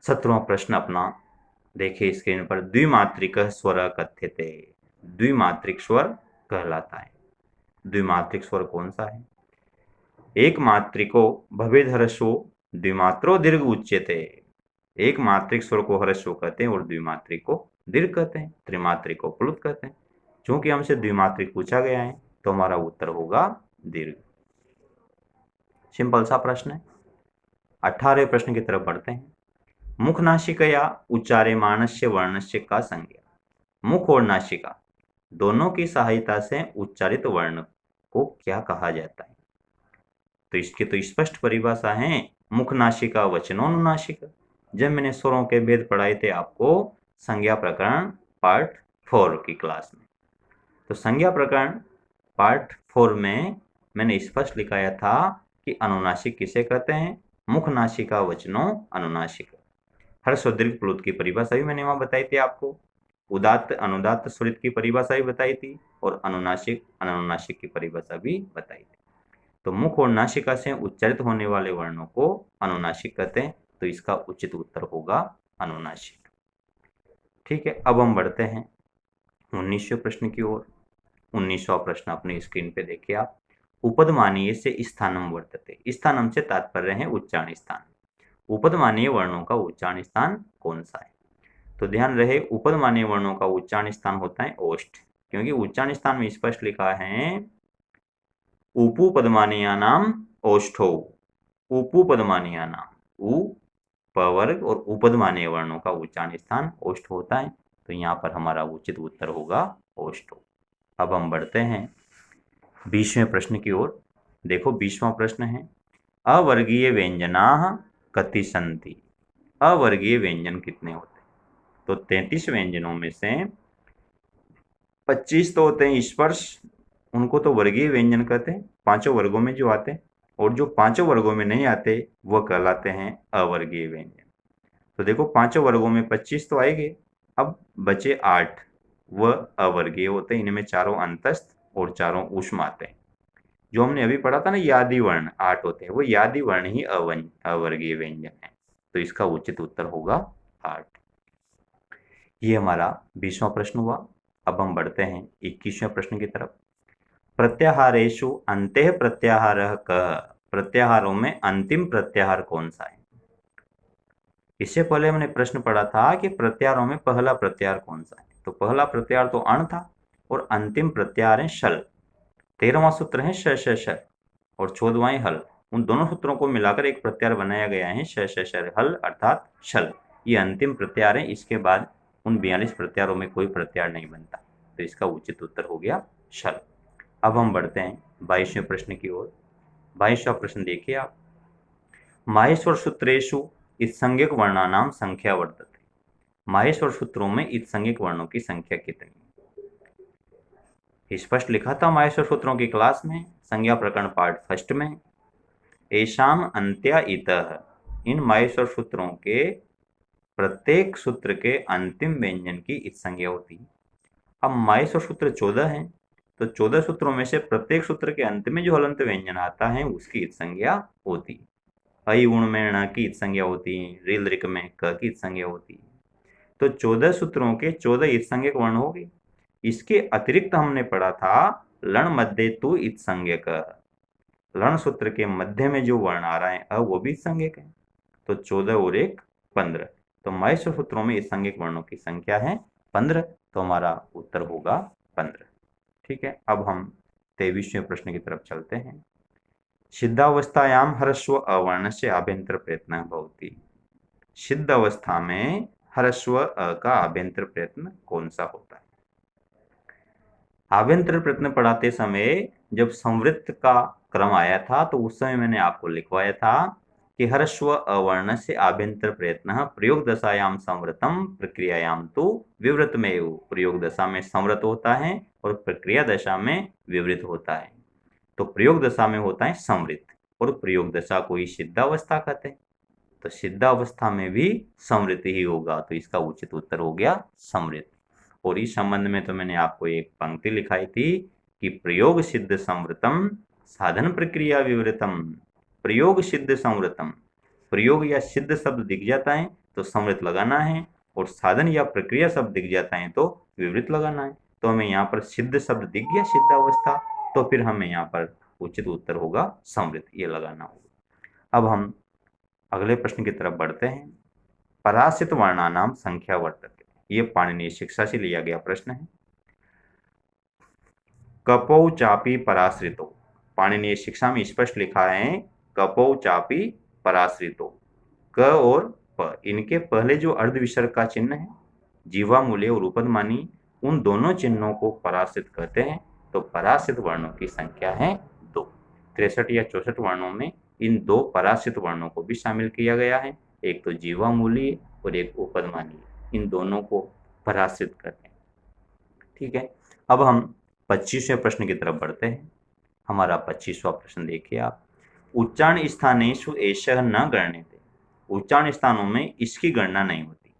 17वां प्रश्न अपना देखिए स्क्रीन पर, द्विमात्रिक स्वर कथ्यते। द्विमात्रिक स्वर कहलाता है। द्विमात्रिक स्वर कौन सा है? एक मात्रिको भवेदहर्षो द्विमात्रो दीर्घ उच्यते। एक मात्रिक स्वर को ह्रस्व कहते हैं और द्विमात्रिक को दीर्घ कहते हैं, त्रिमात्रिक को प्लुत कहते हैं। चूंकि हमसे द्विमात्रिक पूछा गया है तो हमारा उत्तर होगा दीर्घ। सिंपल सा प्रश्न है। 18वें प्रश्न की तरफ बढ़ते हैं। मुख नासिकया उच्चार्यमाणस्य वर्णस्य का संज्ञा। मुख और नासिका दोनों की सहायता से उच्चारित वर्ण को क्या कहा जाता है? तो इसकी तो स्पष्ट परिभाषा है, मुख नासिका वचनोनुनासिक। जब मैंने स्वरों के भेद पढ़ाए थे आपको संज्ञा प्रकरण पार्ट 4 की क्लास में, तो संज्ञा प्रकरण पार्ट 4 में मैंने स्पष्ट लिखाया था कि अनुनासिक किसे कहते हैं, मुख नासिका वचनों अनुनासिक। हर्ष और दीर्घ प्लुत की परिभाषा भी मैंने वहां बताई थी आपको, उदात्त अनुदात्त स्वरित की परिभाषा भी बताई थी और अनुनासिक अनुनासिक की परिभाषा भी बताई थी। तो मुख और नासिका से उच्चारित होने वाले वर्णों को अनुनासिक कहते हैं, तो इसका उचित उत्तर होगा अनुनासिक। ठीक है, अब हम बढ़ते हैं 19वें प्रश्न की ओर। 19वां प्रश्न अपनी स्क्रीन पे देखिए आप। उपदमानीय से स्थानम वर्तते। स्थानम से तात्पर्य है उच्चारण स्थान। उपदमानीय वर्णों का उच्चारण स्थान कौन सा है? तो ध्यान रहे, उपदमानीय वर्णों का उच्चारण स्थान होता है ओष्ठ, क्योंकि उच्चारण स्थान में स्पष्ट लिखा है उपुपदमानीयानाम ओष्ठौ। उपुपदमानीयानाम, उ पवर्ग और उपदमानीय वर्णों का उच्चारण स्थान ओष्ठ होता है, तो यहाँ पर हमारा उचित उत्तर होगा ओष्ठ। अब हम बढ़ते हैं 20वें प्रश्न की ओर। देखो 20वां प्रश्न है, अवर्गीय व्यंजनाः कति सन्ति। अवर्गीय व्यंजन कितने होते हैं? तो 33 व्यंजनों में से 25 तो होते हैं स्पर्श, उनको तो वर्गीय व्यंजन कहते हैं, पांचों वर्गों में जो आते हैं, और जो पांचों वर्गों में नहीं आते वह कहलाते हैं अवर्गीय व्यंजन। तो देखो पांचों वर्गों में 25 तो आएंगे, अब बचे 8, वह अवर्गीय होते हैं। इनमें चारों अंतस्थ और चारों ऊष्म आते हैं। जो हमने अभी पढ़ा था ना यादि वर्ण 8 होते हैं, वो यादि वर्ण ही अवर्गीय व्यंजन है, तो इसका उचित उत्तर होगा 8। ये हमारा 20वां प्रश्न हुआ। अब हम बढ़ते हैं 21वें प्रश्न की तरफ। प्रत्याहारेषु अंत्यः प्रत्याहारः कः। प्रत्याहारों में अंतिम प्रत्याहार कौन सा है? इससे पहले हमने प्रश्न पढ़ा था कि प्रत्याहारों में पहला प्रत्याहार कौन सा है, तो पहला प्रत्याहार तो अण था और अंतिम प्रत्याहार है शल। 13वां सूत्र है श श श और 14वां है हल। उन दोनों सूत्रों को मिलाकर एक प्रत्याहार बनाया गया है श श श हल अर्थात शल। ये अंतिम प्रत्याहार है, इसके बाद उन 42 प्रत्याहारों में कोई प्रत्याहार नहीं बनता, तो इसका उचित उत्तर हो गया शल। अब हम बढ़ते हैं 22वें प्रश्न की ओर। 22वां प्रश्न देखिए आप। माहेश्वर सूत्रेषु इत्संज्ञक वर्णानाम संख्या वर्तते। माहेश्वर सूत्रों में इत्संज्ञक वर्णों की संख्या कितनी? स्पष्ट लिखा था माहेश्वर सूत्रों की क्लास में, संज्ञा प्रकरण पार्ट 1 में। एषाम अंत्या इतः। इन माहेश्वर सूत्रों के प्रत्येक सूत्र के अंतिम व्यंजन की इत्संज्ञा होती है। अब माहेश्वर सूत्र 14 है, तो 14 सूत्रों में से प्रत्येक सूत्र के अंत में जो हलंत व्यंजन आता है उसकी इत्संज्ञा होती है। अई उण में ण की इत्संज्ञा होती है, रील ऋक में क की इत्संज्ञा होती है। तो 14 सूत्रों के 14 इत्संज्ञक वर्ण हो गए। इसके अतिरिक्त हमने पढ़ा था लण मध्य तु इत्संज्ञक। लण सूत्र के मध्य में जो वर्ण आ रहा है वो भी इत्संज्ञक है, तो 14 और 1 15। तो माहेश्वर सूत्रों में इत्संज्ञक वर्णों की संख्या है 15, तो हमारा उत्तर होगा 15। ठीक है, अब हम 23वें प्रश्न की तरफ चलते हैं। सिद्धावस्थायाम ह्रस्व अवर्णस्य आभ्यंतर प्रयत्न भवति। सिद्ध अवस्था में ह्रस्व अ का आभ्यंतर प्रयत्न कौन सा होता है? आभ्यंतर प्रयत्न पढ़ाते समय जब संवृत्त का क्रम आया था तो उस समय मैंने आपको लिखवाया था कि ह्रस्व अवर्ण से आभ्यंतर प्रयत्न प्रयोग दशायाम संवृतम प्रक्रियायाम तो विवृतमेव। प्रयोग दशा में संवृत होता है और प्रक्रिया दशा में विवृत होता है। तो प्रयोग दशा में होता है संवृत और प्रयोग दशा को ही सिद्धावस्था कहते हैं, तो सिद्धावस्था में भी संवृत ही होगा, तो इसका उचित उत्तर हो गया संवृत। और इस संबंध में तो मैंने आपको एक पंक्ति लिखाई थी कि प्रयोग सिद्ध संवृतम साधन प्रक्रिया विवृतम। प्रयोग सिद्ध संवृतम, प्रयोग या सिद्ध शब्द दिख जाता है तो संवृत लगाना है, और साधन या प्रक्रिया शब्द दिख जाता है तो विवृत लगाना है। तो हमें यहाँ पर सिद्ध शब्द दिख गया सिद्धावस्था, तो फिर हमें यहाँ पर उचित उत्तर होगा संवृत, ये लगाना होगा। अब हम अगले प्रश्न की तरफ बढ़ते हैं। परासित वर्णानाम संख्या वर्तते। ये पाणिनीय शिक्षा से लिया गया प्रश्न है। कपौ चापी पराश्रितो, पाणिनीय शिक्षा में स्पष्ट लिखा है कपौ चापी पराश्रितो। क और प, इनके पहले जो अर्ध विसर्ग का चिन्ह है, जीवा मूल्य और उपदमानी, उन दोनों चिन्हों को पराश्रित कहते हैं। तो पराश्रित वर्णों की संख्या है 2। 63 या 64 वर्णों में इन 2 पराश्रित वर्णों को भी शामिल किया गया है, एक तो जीवा मूल्य और एक उपदमानी, इन दोनों को पराश्रित करते हैं। ठीक है, अब हम 25वें प्रश्न की तरफ बढ़ते हैं। हमारा 25वां प्रश्न देखिए आप। उच्चारण स्थानेषु एषः न गण्यते, उच्चारण स्थानों में इसकी गणना नहीं होती।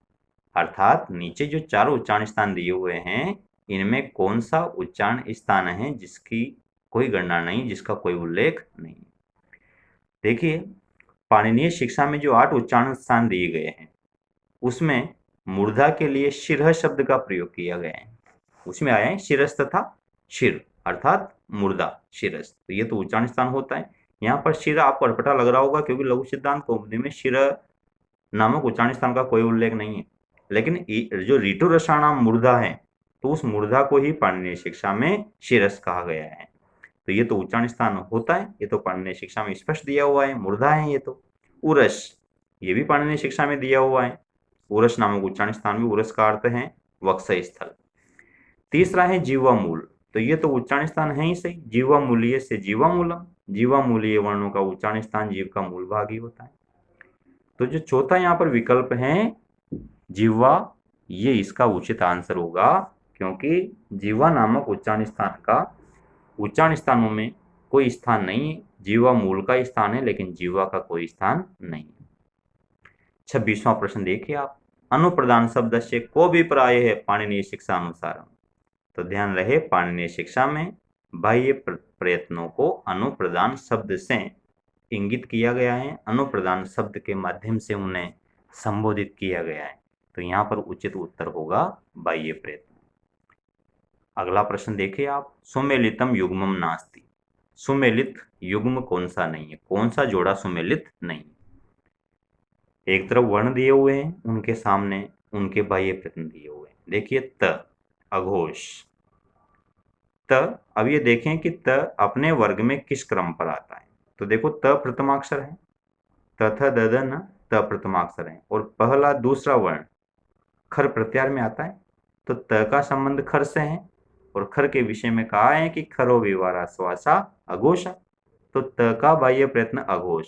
अर्थात नीचे जो 4 उच्चारण स्थान दिए हुए हैं, इनमें कौन सा उच्चारण स्थान है जिसकी कोई गणना नहीं, जिसका कोई उल्लेख नहीं। देखिए, पाणिनीय शिक्षा में जो 8 उच्चारण स्थान दिए गए हैं, उसमें मूर्धा के लिए शिरः शब्द का प्रयोग किया गया है। उसमें आया है शिरस तथा शिर, अर्थात मूर्धा शिरस। तो ये तो उच्चारण स्थान होता है। यहाँ पर शिर आपको अटपटा लग रहा होगा, क्योंकि लघु सिद्धांत कौमुदी में शिर नामक उच्चारण स्थान का कोई उल्लेख नहीं है। लेकिन जो ऋतु रसाणाम मूर्धा है, तो उस मूर्धा को ही पाणिनीय शिक्षा में शिरस कहा गया है। तो ये तो उच्चारण स्थान होता है, ये तो पाणिनीय शिक्षा में स्पष्ट दिया हुआ है, मूर्धा है ये तो। उरस, ये भी पाणिनीय शिक्षा में दिया हुआ है। उरस नामक उच्चारण स्थान में उरस का अर्थ है वक्ष स्थल। तीसरा है जीवा मूल, तो ये तो उच्चारण स्थान है ही सही, जीवा मूल्य से जीवा मूलम, जीवा मूल्य वर्णों का उच्चारण स्थान जीव का मूल भाग ही होता है। तो जो चौथा यहाँ पर विकल्प है जीवा, ये इसका उचित आंसर होगा, क्योंकि जीवा नामक उच्चारण स्थान का उच्चारण स्थानों में कोई स्थान नहीं है। जीवा मूल का स्थान है, लेकिन जीवा का कोई स्थान नहीं है। 26वां प्रश्न देखिए आप। अनुप्रदान शब्द से को भी प्राय है पाणिनीय शिक्षा अनुसार। तो ध्यान रहे, पाणिनीय शिक्षा में बाह्य प्रयत्नों को अनुप्रदान शब्द से इंगित किया गया है, अनुप्रदान शब्द के माध्यम से उन्हें संबोधित किया गया है। तो यहाँ पर उचित उत्तर होगा बाह्य प्रयत्न। अगला प्रश्न देखिए आप। सुमेलितम युग्मम नास्ति, सुमेलित युग्म कौन सा नहीं है, कौन सा जोड़ा सुमेलित नहीं। एक तरफ वर्ण दिए हुए हैं, उनके सामने उनके बाह्य प्रयत्न दिए हुए हैं। देखिए त, अघोष, त। अब ये देखें कि त अपने वर्ग में किस क्रम पर आता है। तो देखो, त प्रथमाक्षर है, तथ ददन त प्रथमाक्षर है, और पहला दूसरा वर्ण खर प्रत्यार में आता है। तो त का संबंध खर से है, और खर के विषय में कहा है कि खरो विवारा श्वासा अघोषा। तो त का बाह्य प्रयत्न अघोष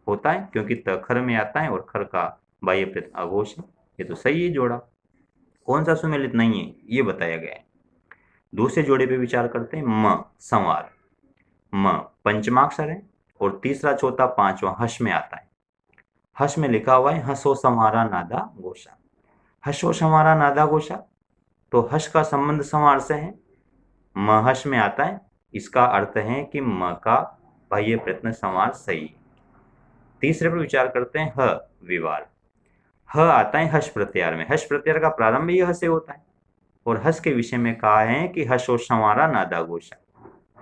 होता है, क्योंकि त खर में आता है और खर का बाह्य प्रयत्न अघोष है। ये तो सही है जोड़ा। कौन सा सुमेलित नहीं है, ये बताया गया है। दूसरे जोड़े पे विचार करते हैं। म, संवार, म पंचमाक्षर है, और तीसरा चौथा पांचवा हस में आता है। हस में लिखा हुआ है हसो संवारा नादा घोषा, हसो संवारा नादा घोषा। तो हस का संबंध संवार से है, म हस में आता है, इसका अर्थ है कि म का बाह्य प्रयत्न संवार सही। तीसरे पर विचार करते हैं। ह विवार, ह आता है हस प्रत्यार में, हस प्रत्यार का प्रारंभ ही ह से होता है, और हस के विषय में कहा है कि हसो संवारा नादा घोषा।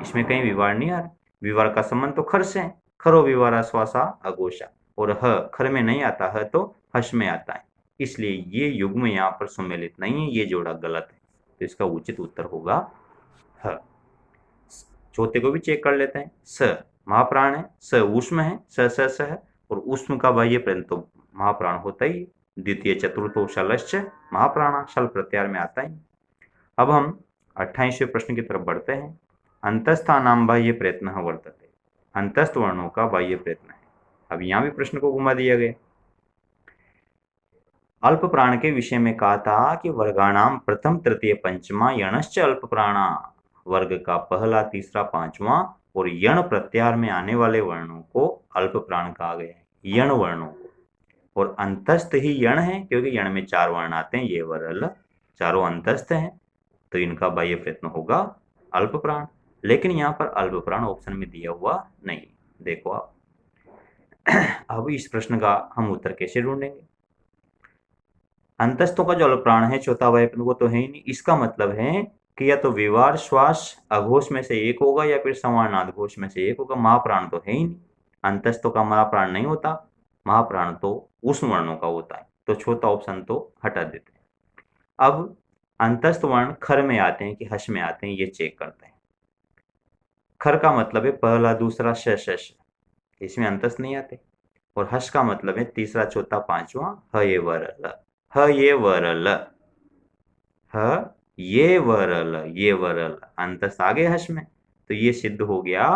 इसमें कहीं विवार नहीं आ रहा, विवार का संबंध तो खर से है, खरो विवारा श्वासा अघोषा, और ह खर में नहीं आता, ह तो हस में आता है। इसलिए ये युग्म यहाँ पर सुमेलित नहीं है, ये जोड़ा गलत है। तो इसका उचित उत्तर होगा ह। चौथे को भी चेक कर लेते हैं। स महाप्राण है, स उष्म है, स है, और उष्म का बाह्य प्रयत्न तो महाप्राण होता ही। द्वितीय चतुर्थो शलश्च महाप्राण, शल प्रत्यार में आता है। अब हम 28वें प्रश्न की तरफ बढ़ते हैं। अंतस्थानाम बाह्य प्रयत्न वर्तते, अंतस्थ वर्णों का बाह्य प्रयत्न है। अब यहाँ भी प्रश्न को घुमा दिया गया। अल्प प्राण के विषय में कहा था कि वर्गाणाम प्रथम तृतीय पंचमा यणश्च अल्प प्राणा, वर्ग का पहला तीसरा पांचवा और यण प्रत्यार में आने वाले वर्णों को अल्प प्राण कहा गया है, यण वर्णों को। और अंतस्थ ही यण है, क्योंकि यण में 4 वर्ण आते हैं, ये वर्ण चारों अंतस्थ हैं, तो इनका बाह्य प्रयत्न होगा अल्प प्राण। लेकिन यहाँ पर अल्प प्राण ऑप्शन में दिया हुआ नहीं। देखो आप, अब इस प्रश्न का हम उत्तर कैसे ढूंढेंगे। अंतस्थों का जो अल्प प्राण है चौथा बाह्य प्रयत्न, वो तो है ही नहीं। इसका मतलब है कि या तो विवार श्वास अघोष में से एक होगा, या फिर संवार नाद घोष में से एक होगा। महाप्राण तो है ही नहीं, अंतस्थों का महाप्राण नहीं होता, महाप्राण तो उष्ण वर्णों का होता है। तो चौथा ऑप्शन तो हटा देते हैं। अब अंतस्थ वर्ण खर में आते हैं कि हश में आते हैं, ये चेक करते हैं। खर का मतलब है पहला दूसरा श, इसमें अंतस्थ नहीं आते। और हश का मतलब है तीसरा चौथा पांचवा ह ये वरल, ह ये वरल, ह ये वरल, ये वरल अंतस्थ आ गए हश में। तो ये सिद्ध हो गया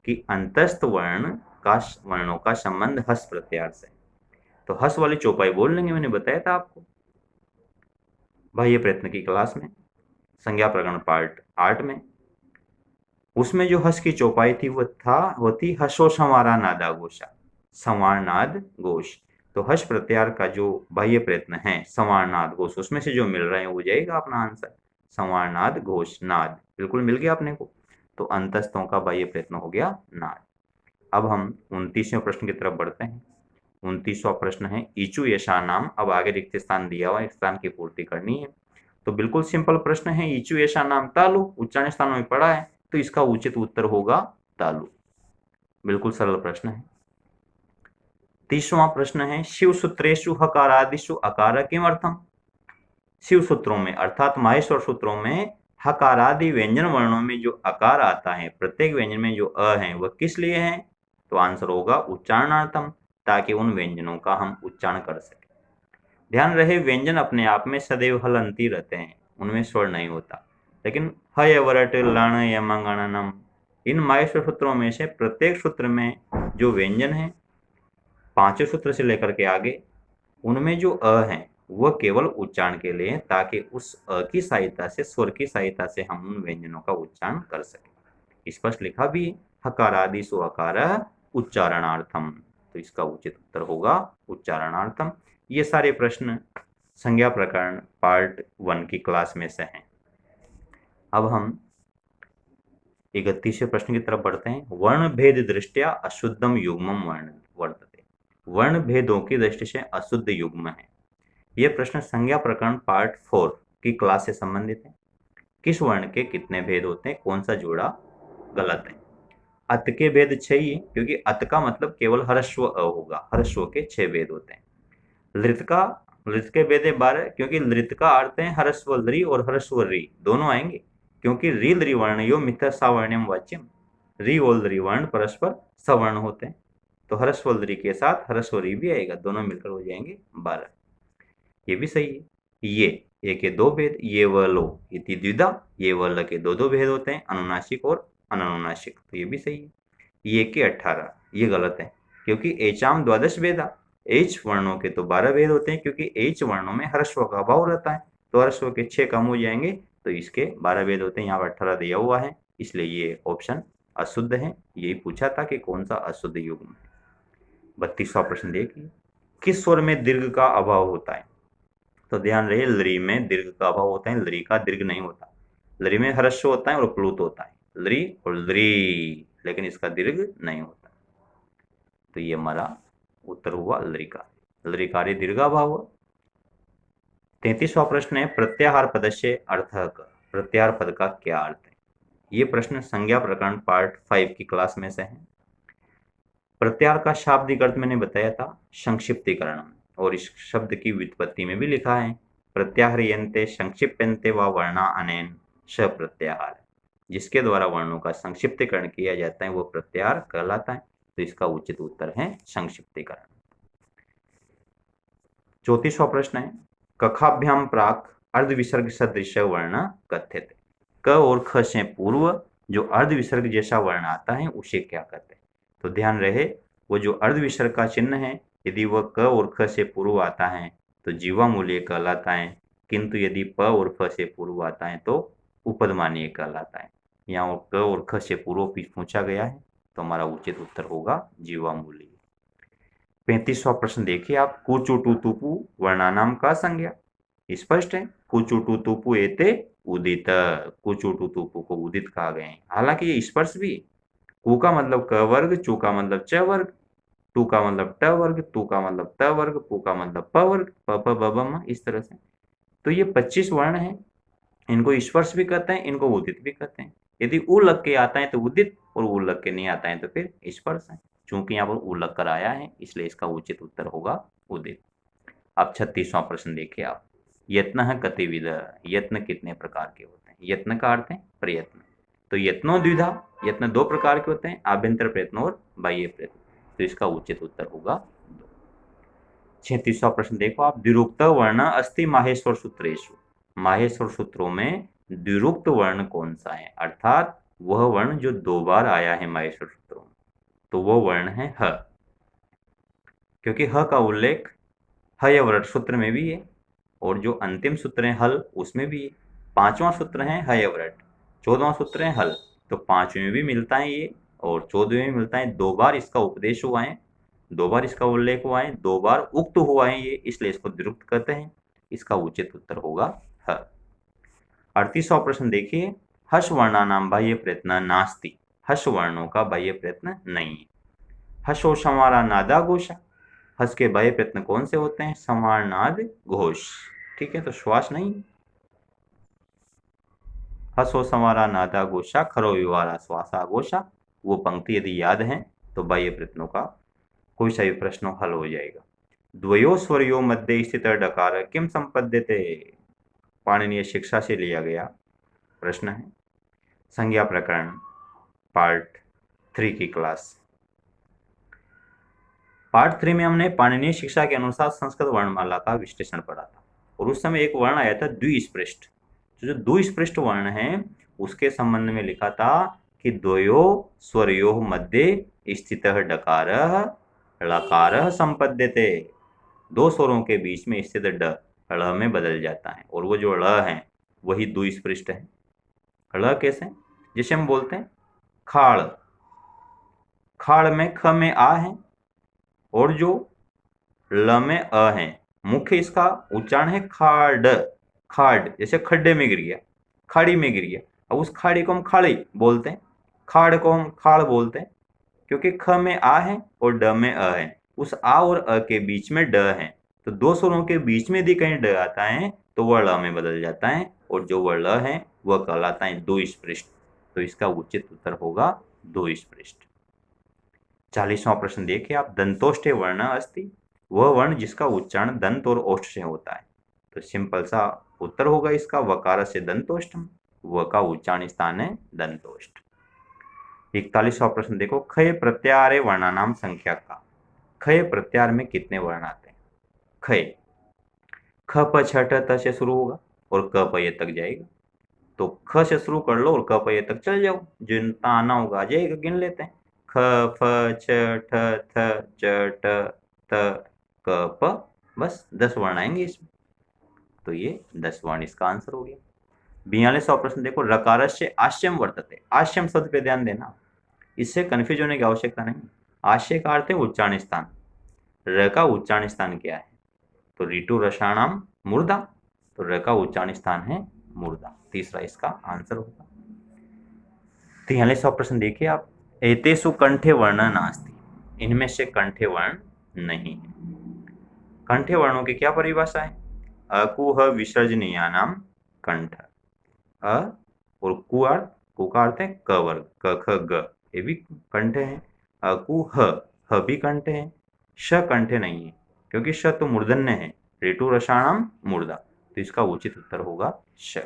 कि अंतस्थ वर्णों का संबंध हस प्रत्यार से। तो हस वाली चौपाई बोल लेंगे, मैंने बताया था आपको बाह्य प्रयत्न की क्लास में, संज्ञा प्रकरण पार्ट 8 में। उसमें जो हस की चौपाई थी वो थी हसो संवारा नादा घोषा, संवारनाद घोष। तो हस प्रत्यार का जो बाह्य प्रयत्न है संवारनाद घोष, उसमें से जो मिल रहा है वो जाएगा अपना आंसर, संवारनाद घोष नाद, बिल्कुल मिल गया अपने को। तो अंतस्थों का बाह्य प्रयत्न हो गया नाद। अब हम 29वें प्रश्न की तरफ बढ़ते हैं। 29वां प्रश्न है ईचु यशा नाम। अब आगे रिक्त स्थान दिया हुआ, एक स्थान की पूर्ति करनी है। तो बिल्कुल सिंपल प्रश्न है, ईचु यशा नाम तालु, उच्चारण स्थानों में पढ़ा है, तो इसका उचित उत्तर होगा तालु। बिल्कुल सरल प्रश्न है। 30वां प्रश्न है शिव सूत्रेषु हकारादिषु अकार किमर्थम। शिव सूत्रों में अर्थात माहेश्वर सूत्रों में हकारादि व्यंजन वर्णों में जो अकार आता है, प्रत्येक व्यंजन में जो अ है वह किस लिए है। तो आंसर होगा उच्चारणार्थम, ताकि उन व्यंजनों का हम उच्चारण कर सके। ध्यान रहे व्यंजन अपने आप में सदैव हलंती रहते हैं, उनमें स्वर नहीं होता। लेकिन ह वरट लण यमंगणनम, इन माहेश्वर सूत्रों में से प्रत्येक सूत्र में जो व्यंजन है, पांचवें सूत्र से लेकर के आगे, उनमें जो अ है वह केवल उच्चारण के लिए, ताकि उस अ की सहायता से, स्वर की सहायता से हम उन व्यंजनों का उच्चारण कर सके। स्पष्ट लिखा भी हकारादिषु अकार उच्चारणार्थम, तो इसका उचित उत्तर होगा उच्चारणार्थम। ये सारे प्रश्न संज्ञा प्रकरण पार्ट 1 की क्लास में से हैं। अब हम 31वें प्रश्न की तरफ बढ़ते हैं। वर्ण भेद दृष्टिया अशुद्धम युग्मम वर्ण वर्तते। वर्ण भेदों की दृष्टि से अशुद्ध युग्म है। यह प्रश्न संज्ञा प्रकरण पार्ट 4 की क्लास से संबंधित है। किस वर्ण के कितने भेद होते हैं, कौन सा जोड़ा गलत है। अत के भेद 6 ही, क्योंकि अत का मतलब केवल हरस्व अ होगा, हरस्व के 6 भेद होते हैं। लृत के भेद है 12, क्योंकि लृत का अर्थ है हरस्व लृ और हरस्व री दोनों आएंगे, क्योंकि री लृ वर्ण यो मिथ्या सावर्ण्यम वाच्यम, री और लृ वर्ण परस्पर सवर्ण होते हैं। तो हरस्व लृ के साथ हरस्व री भी आएगा, दोनों मिलकर हो जाएंगे 12। ये भी सही है। ये के 2 भेद, ये व लो इति द्विधा, ये व ल के 2 भेद होते हैं, अनुनासिक और अननुनासिक, तो ये भी सही है। ये के 18, ये गलत है, क्योंकि एचाम द्वादश भेदा, एच वर्णों के तो 12 भेद होते हैं, क्योंकि एच वर्णों में हर्स्व का अभाव रहता है, तो हर्स्व के 6 कम हो जाएंगे, तो इसके 12 भेद होते हैं। यहाँ पर 18 दिया हुआ है, इसलिए ये ऑप्शन अशुद्ध है। यही पूछा था कि कौन सा अशुद्ध युग्म है। 32वां प्रश्न देखिए, किस स्वर में दीर्घ का अभाव होता है। तो ध्यान रहे लृ में दीर्घ का अभाव होता है, लृ का दीर्घ नहीं होता। लृ में हर्ष होता है और प्लुत होता है, लृ और लृ, लेकिन इसका दीर्घ नहीं होता। तो ये हमारा उत्तर हुआ लृका, लृकारे दीर्घाभाव। 33वां प्रश्न है प्रत्याहार पद से अर्थ का। प्रत्याहार पद का क्या अर्थ है। ये प्रश्न संज्ञा प्रकरण पार्ट 5 की क्लास में से है। प्रत्याहार का शाब्दिक अर्थ मैंने बताया था संक्षिप्तीकरण, और इस शब्द की व्युत्पत्ति में भी लिखा है प्रत्याहरियन्ते संक्षिप्यन्ते व वर्णा अनेन स प्रत्याहार, जिसके द्वारा वर्णों का संक्षिप्तीकरण किया जाता है वो प्रत्याहार कहलाता है। तो इसका उचित उत्तर है संक्षिप्तीकरण। 34वां प्रश्न है कखाभ्याम प्राक अर्ध विसर्ग सदृश वर्ण कथ्यते। क और ख से पूर्व जो अर्ध विसर्ग जैसा वर्ण आता है उसे क्या कहते हैं। तो ध्यान रहे वो जो अर्ध विसर्ग का चिन्ह है, यदि वह क और ख से पूर्व आता है तो जीवामूल्य कहलाता है, किंतु यदि प और फ से पूर्व आता है तो उपदमानीय कहलाता है। यहाँ क और ख से पूर्व पूछा गया है, तो हमारा उचित उत्तर होगा जीवामूल्य। 35वां प्रश्न देखिए आप, कुचुटु तुपु वर्णानाम का संज्ञा। स्पष्ट है, कुचुटु तुपु एते उदित, कुचुटु तुपु को उदित कहा गया है। हालांकि ये स्पर्श भी, कु का मतलब क वर्ग, चू का मतलब च वर्ग, टू का मतलब ट वर्ग, तू का मतलब त वर्ग, पू का मतलब प वर्ग, प प ब ब म, इस तरह से। तो ये 25 वर्ण हैं, इनको स्पर्श भी कहते हैं, इनको उदित भी कहते हैं। यदि उ लग के आता है तो उदित, और उ लग के नहीं आता है तो फिर स्पर्श है। चूंकि यहाँ पर उ लग कर आया है, इसलिए इसका उचित उत्तर होगा उदित। अब 36वां प्रश्न देखिए आप। यत्न गतिविध, यत्न कितने प्रकार के होते हैं? यत्न का अर्थ है प्रयत्न, तो यत्नो द्विधा, यत्न दो प्रकार के होते हैं, आभ्यंतर प्रयत्न और बाह्य प्रयत्न। तो इसका उचित उत्तर होगा 36वां प्रश्न देखो आप। द्विरुक्त वर्ण अस्ति माहेश्वर सूत्रेषु, माहेश्वर सूत्रों में द्विरुक्त वर्ण कौन सा है, अर्थात वह वर्ण जो दो बार आया है माहेश्वर सूत्रों में, तो वो वर्ण है ह। क्योंकि ह का उल्लेख हयव्रत सूत्र में भी है, और जो अंतिम सूत्र है हल उसमें भी है। 5वां सूत्र है हयव्रत, 14वां सूत्र है हल, तो 5वें में भी मिलता है ये और 14वें में मिलता है। दो बार इसका उपदेश हुआ है, दो बार इसका उल्लेख हुआ है, दो बार उक्त हुआ है ये, इसलिए इसको द्विरुक्त कहते हैं। इसका उचित उत्तर होगा ह। 38वां प्रश्न देखिए। हर्ष वर्णानाम बाह्य प्रयत्न नास्ति, हर्ष वर्णों का बाह्य प्रयत्न नहीं है। हर्षो समारा नादा घोषा, हर्ष के बाह्य प्रयत्न कौन से होते हैं? समार नाद घोष, ठीक है, तो श्वास नहीं। हसो समारा नादा घोषा खरो विवारा श्वासा घोषा, वो पंक्ति यदि याद है तो बाह्य प्रयत्नों का कोई सा भी प्रश्न हल हो जाएगा। द्वयो स्वरयो मध्य स्थित डकार किम संपद्यते, पाणिनीय शिक्षा से लिया गया प्रश्न है। संज्ञा प्रकरण पार्ट 3 की क्लास। पार्ट 3 में हमने पाणिनीय शिक्षा के अनुसार संस्कृत वर्णमाला का विश्लेषण पढ़ा था, और उस समय एक वर्ण आया था द्विस्पृष्ट। जो द्विस्पृष्ट वर्ण है उसके संबंध में लिखा था कि द्वयो स्वरयो मध्य स्थित डकार लकार संपद्यते, दो स्वरों के बीच में स्थित ड ळ में बदल जाता है, और वो जो ळ है वही द्विस्पृष्ट है। ळ कैसे? जैसे हम बोलते हैं खाड़, खाड़ में ख में आ है, और जो ल में अ है, मुख्य इसका उच्चारण है खाड़, खाड़, जैसे खड्डे में गिर गया, खाड़ी में गिर गया। अब उस खाड़ी को हम खाड़ी बोलते हैं, खाड़ को हम खाड़ बोलते हैं, क्योंकि ख में आ है और ड में अ है। उस आ और अ के बीच में ड है, तो दो स्वरों के बीच में यदि कहीं ड आता है तो वह ल में बदल जाता है, और जो वह ल है वह कहलाता है द्विस्पृष्ट। तो इसका उचित उत्तर होगा द्विस्पृष्ट। 40वां प्रश्न देखिए आप। दंतोष्ठे वर्ण अस्ति, वह वर्ण जिसका उच्चारण दंत और ओष्ठ से होता है, तो सिंपल सा उत्तर होगा इसका वकार से दंतोष्ठम, व का उच्चारण स्थान है दंतोष्ठ। 41वां प्रश्न देखो। खय प्रत्याहारे वर्णानाम संख्या का, खय प्रत्याहार में कितने वर्ण आते हैं? खय ख प छ ठ त से शुरू होगा और क प य तक जाएगा, तो ख से शुरू कर लो और क प य तक चल जाओ, जितना आना होगा आ जाएगा। गिन लेते हैं। ख फ छ ठ थ च ट त क प, बस 10 वर्ण आएंगे इसमें, तो ये 10 वर्ण इसका आंसर हो गया। 42वां प्रश्न देखो। रकारस्य आश्यम वर्तते, आश्यम शब्द पे ध्यान देना, इससे कन्फ्यूज होने की आवश्यकता नहीं। आश्य का अर्थ है उच्चारण स्थान, र का उच्चारण स्थान क्या है? तो ऋतु रसाणाम मूर्धा, तो र का उच्चारण स्थान है मूर्धा, तीसरा इसका आंसर होगा। 43वां प्रश्न देखिए आप। एतेषु कंठे वर्ण नास्ति, इनमें से कंठे वर्ण नहीं है। कंठे वर्णों की क्या परिभाषा है? अकुह विसर्जनीयानाम कंठ, अ और कु अर्थ, कु का अर्थ है क वर्ग, क ख ग, ये भी कंठे हैं। अकु ह भी कंठे हैं। श कंठे नहीं है, क्योंकि श तो मूर्धन्य है, ऋतु रसाणाम मूर्धा, तो इसका उचित उत्तर होगा श।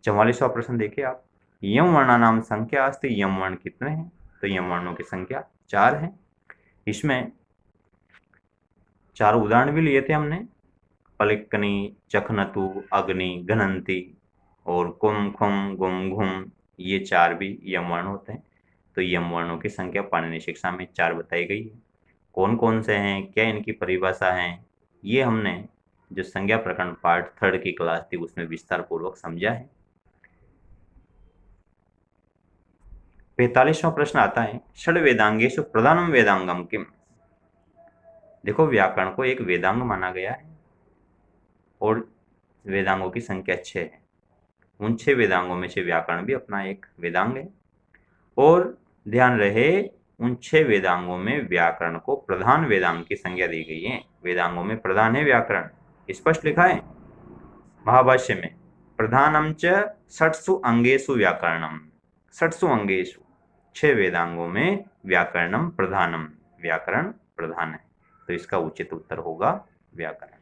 44वां प्रश्न देखिए आप। यम वर्णानाम संख्या अस्ति, यम वर्ण कितने हैं? तो यम वर्णों की संख्या 4 है। इसमें 4 उदाहरण भी लिए थे हमने, पलिक्कनी, चखनतु, अग्नि, घनंती और कुम खुम गुम घुम, ये 4 भी यम वर्ण होते हैं। तो यम वर्णों की संख्या पाणिनीय शिक्षा में 4 बताई गई है। कौन कौन से हैं, क्या इनकी परिभाषा है, ये हमने जो संज्ञा प्रकरण पार्ट 3 की क्लास थी उसमें विस्तार पूर्वक समझा है। 45वां प्रश्न आता है। षड वेदांगेषु प्रधानम वेदांगम किम, देखो व्याकरण को एक वेदांग माना गया है और वेदांगों की संख्या 6 है। उन 6 वेदांगों में से व्याकरण भी अपना एक वेदांग है, और ध्यान रहे उन 6 वेदांगों में व्याकरण को प्रधान वेदांग की संज्ञा दी गई है। वेदांगों में प्रधान है व्याकरण, स्पष्ट लिखा है महाभाष्य में। प्रधानम च षट्सु अंगेषु व्याकरणम, षट्सु अंगेषु, 6 वेदांगों में व्याकरणम प्रधानम, व्याकरण प्रधान है, तो इसका उचित उत्तर होगा व्याकरण।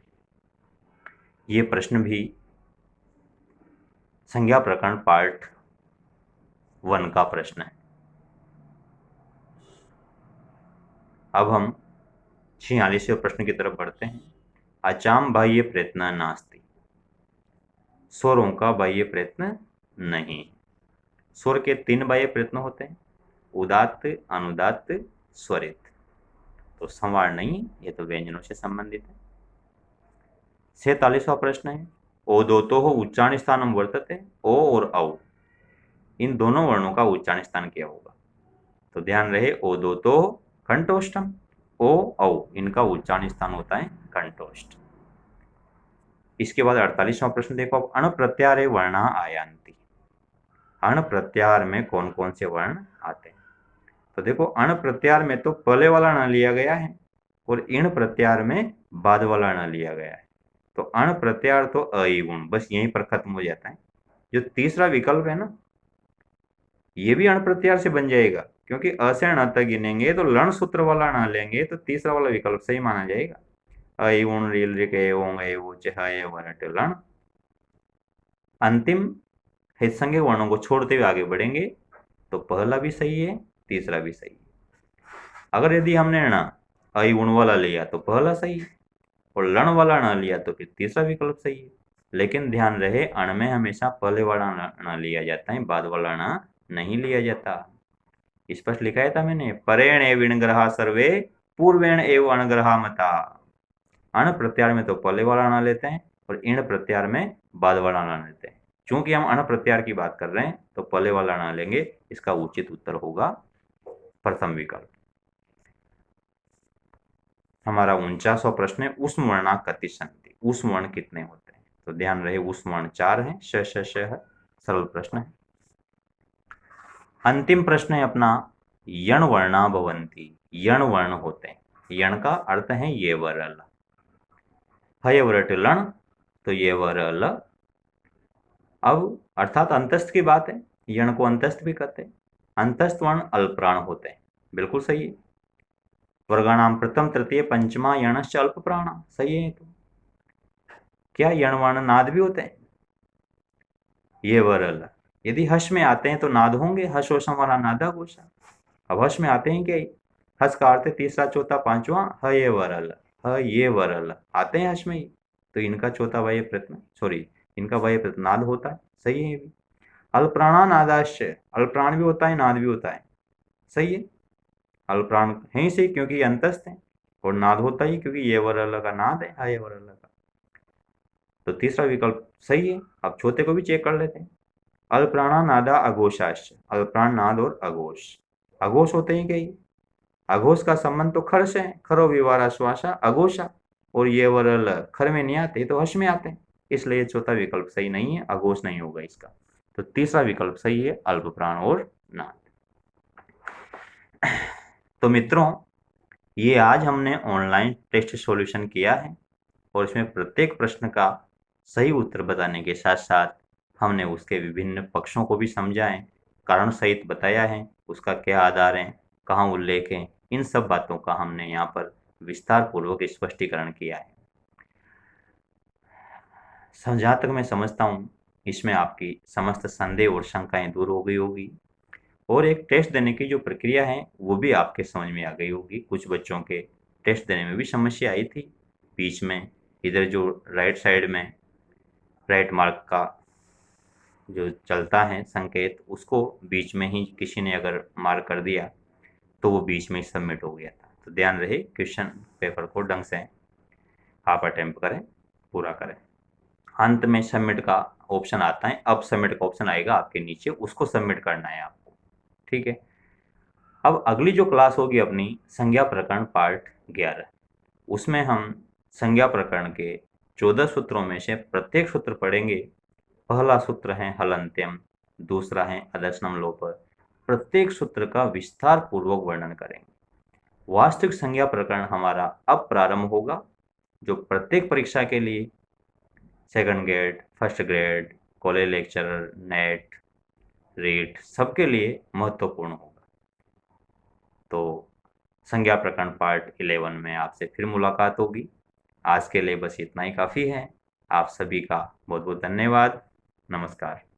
ये प्रश्न भी संज्ञा प्रकरण पार्ट 1 का प्रश्न है। अब हम 46वें प्रश्न की तरफ बढ़ते हैं। अचाम बाह्य प्रयत्न नास्ति, स्वरों का बाह्य प्रयत्न नहीं। स्वर के 3 बाह्य प्रयत्न होते हैं, उदात्त, अनुदात्त, स्वरित। तो संवार नहीं, ये तो व्यंजनों से संबंधित है। 46वां प्रश्न है, ओदोतो उच्चारण स्थानम वर्तते, ओ और औ इन दोनों वर्णों का उच्चारण स्थान क्या होगा? तो ध्यान रहे, ओदोतो कंठोष्ठम, ओ औ इनका उच्चारण स्थान होता है कंठोष्ठ। इसके बाद 48वां प्रश्न देखो, अब अण प्रत्यारे वर्णा आयांति, अण प्रत्यार में कौन कौन से वर्ण आते हैं? तो देखो, अण प्रत्यार में तो पहले वाला अण लिया गया है और इण प्रत्यार में बाद वाला अण लिया गया है। तो अण प्रत्यार तो अ गुण, बस यहीं पर खत्म हो जाता है। जो तीसरा विकल्प है ना, ये भी अण प्रत्यार से बन जाएगा, क्योंकि अ से अण तक गिनेंगे तो लण सूत्र वाला अण लेंगे तो तीसरा वाला विकल्प सही माना जाएगा। अ गुण रील रे ओंग ए उच ह वरट लण। अंतिम हितसंज्ञक वर्णों को छोड़ते हुए आगे बढ़ेंगे तो पहला भी सही है, तीसरा भी सही है। अगर यदि हमने ण अ गुण वाला लिया तो पहला सही है, और लण वाला ण लिया तो फिर तीसरा विकल्प सही है। लेकिन ध्यान रहे, अण में हमेशा पहले वाला ण लिया जाता है, बाद वाला ण नहीं लिया जाता। स्पष्ट लिखा था मैंने, परेण एव इणग्रहा सर्वे पूर्वेण एव अणग्रहा मता। अण प्रत्यार में तो पहले वाला ण लेते हैं और इण प्रत्यार में बाद वाला ण लेते हैं। चूंकि हम अण प्रत्यार की बात कर रहे हैं तो पहले वाला ण लेंगे, इसका उचित उत्तर होगा प्रथम विकल्प। हमारा 49वां प्रश्न है, उष्म वर्णा कति सन्ति, उष्म वर्ण कितने होते हैं? तो ध्यान रहे, उष्म वर्ण 4 है, श श श है। सरल प्रश्न है। अंतिम प्रश्न है अपना, यण वर्णा भवन्ति, यण वर्ण होते हैं। यण का अर्थ है ये वरल, हय वरट लण, तो ये वरल। अब अर्थात अंतस्थ की बात है, यण को अंतस्थ भी कहते हैं। अंतस्थ वर्ण अल्पप्राण होते हैं, बिल्कुल सही है। वर्गाणाम प्रथम तृतीय पंचमा यणश्च अल्प प्राण, सही है। तो क्या यण वर्ण नाद भी होते हैं? ये वरल यदि हर्ष में आते हैं तो नाद होंगे, हर्षोषम वाला नादा घोषा। अब हर्ष में आते हैं क्या? हर्ष का अर्थ तीसरा चौथा पांचवा, ह ये वरल, ह ये वरल आते हैं हर्ष में ही, तो इनका चौथा वाह्य प्रयत्न, सॉरी इनका वाह्य प्रयत्न नाद होता है, सही है। भी अल्प्राणा नादाश्च, अल्प्राण भी होता है, नाद भी होता है, सही है। अल्प्राण है ही सही, क्योंकि अंतस्थ है, और नाद होता ही क्योंकि ये वरल का नाद है, हा ये वरल का। तो तीसरा विकल्प सही है। अब चौथे को भी चेक कर लेते हैं। अल्प्राणा नादा अघोषाश्च, अल्प्राण नाद और अघोष, अघोष होते हैं क्या? अघोष का संबंध तो खर से है, खरो विवारा श्वासा अघोषा, और ये वरल खर में नहीं आते तो हर्ष में आते हैं, इसलिए चौथा विकल्प सही नहीं है, अघोष नहीं होगा इसका। तो तीसरा विकल्प सही है, अल्प प्राण और नाद। तो मित्रों, ये आज हमने ऑनलाइन टेस्ट सॉल्यूशन किया है, और इसमें प्रत्येक प्रश्न का सही उत्तर बताने के साथ साथ हमने उसके विभिन्न पक्षों को भी समझा है, कारण सहित बताया है, उसका क्या आधार है, कहाँ उल्लेख है, इन सब बातों का हमने यहाँ पर विस्तार पूर्वक स्पष्टीकरण किया है। जहाँ तक मैं समझता हूँ, इसमें आपकी समस्त संदेह और शंकाएं दूर हो गई होगी, और एक टेस्ट देने की जो प्रक्रिया है वो भी आपके समझ में आ गई होगी। कुछ बच्चों के टेस्ट देने में भी समस्या आई थी बीच में, इधर जो राइट साइड में राइट मार्क का जो चलता है संकेत, उसको बीच में ही किसी ने अगर मार्क कर दिया तो वो बीच में ही सबमिट हो गया था। तो ध्यान रहे, क्वेश्चन पेपर को ढंग से आप अटेम्प्ट करें, पूरा करें। अंत में सबमिट का ऑप्शन आता है, अब सबमिट का ऑप्शन आएगा आपके नीचे, उसको सबमिट करना है आपको, ठीक है। अब अगली जो क्लास होगी अपनी संज्ञा प्रकरण पार्ट 11, उसमें हम संज्ञा प्रकरण के 14 सूत्रों में से प्रत्येक सूत्र पढ़ेंगे। पहला सूत्र है हलंत्यम, दूसरा है अदर्शनम लोप। प्रत्येक सूत्र का विस्तार पूर्वक वर्णन करेंगे। वास्तविक संज्ञा प्रकरण हमारा अब प्रारंभ होगा, जो प्रत्येक परीक्षा के लिए second grade, first grade, college lecturer, NET, REET सबके लिए महत्वपूर्ण होगा। तो संज्ञा प्रकरण पार्ट 11 में आपसे फिर मुलाकात होगी। आज के लिए बस इतना ही काफ़ी है। आप सभी का बहुत बहुत धन्यवाद। नमस्कार।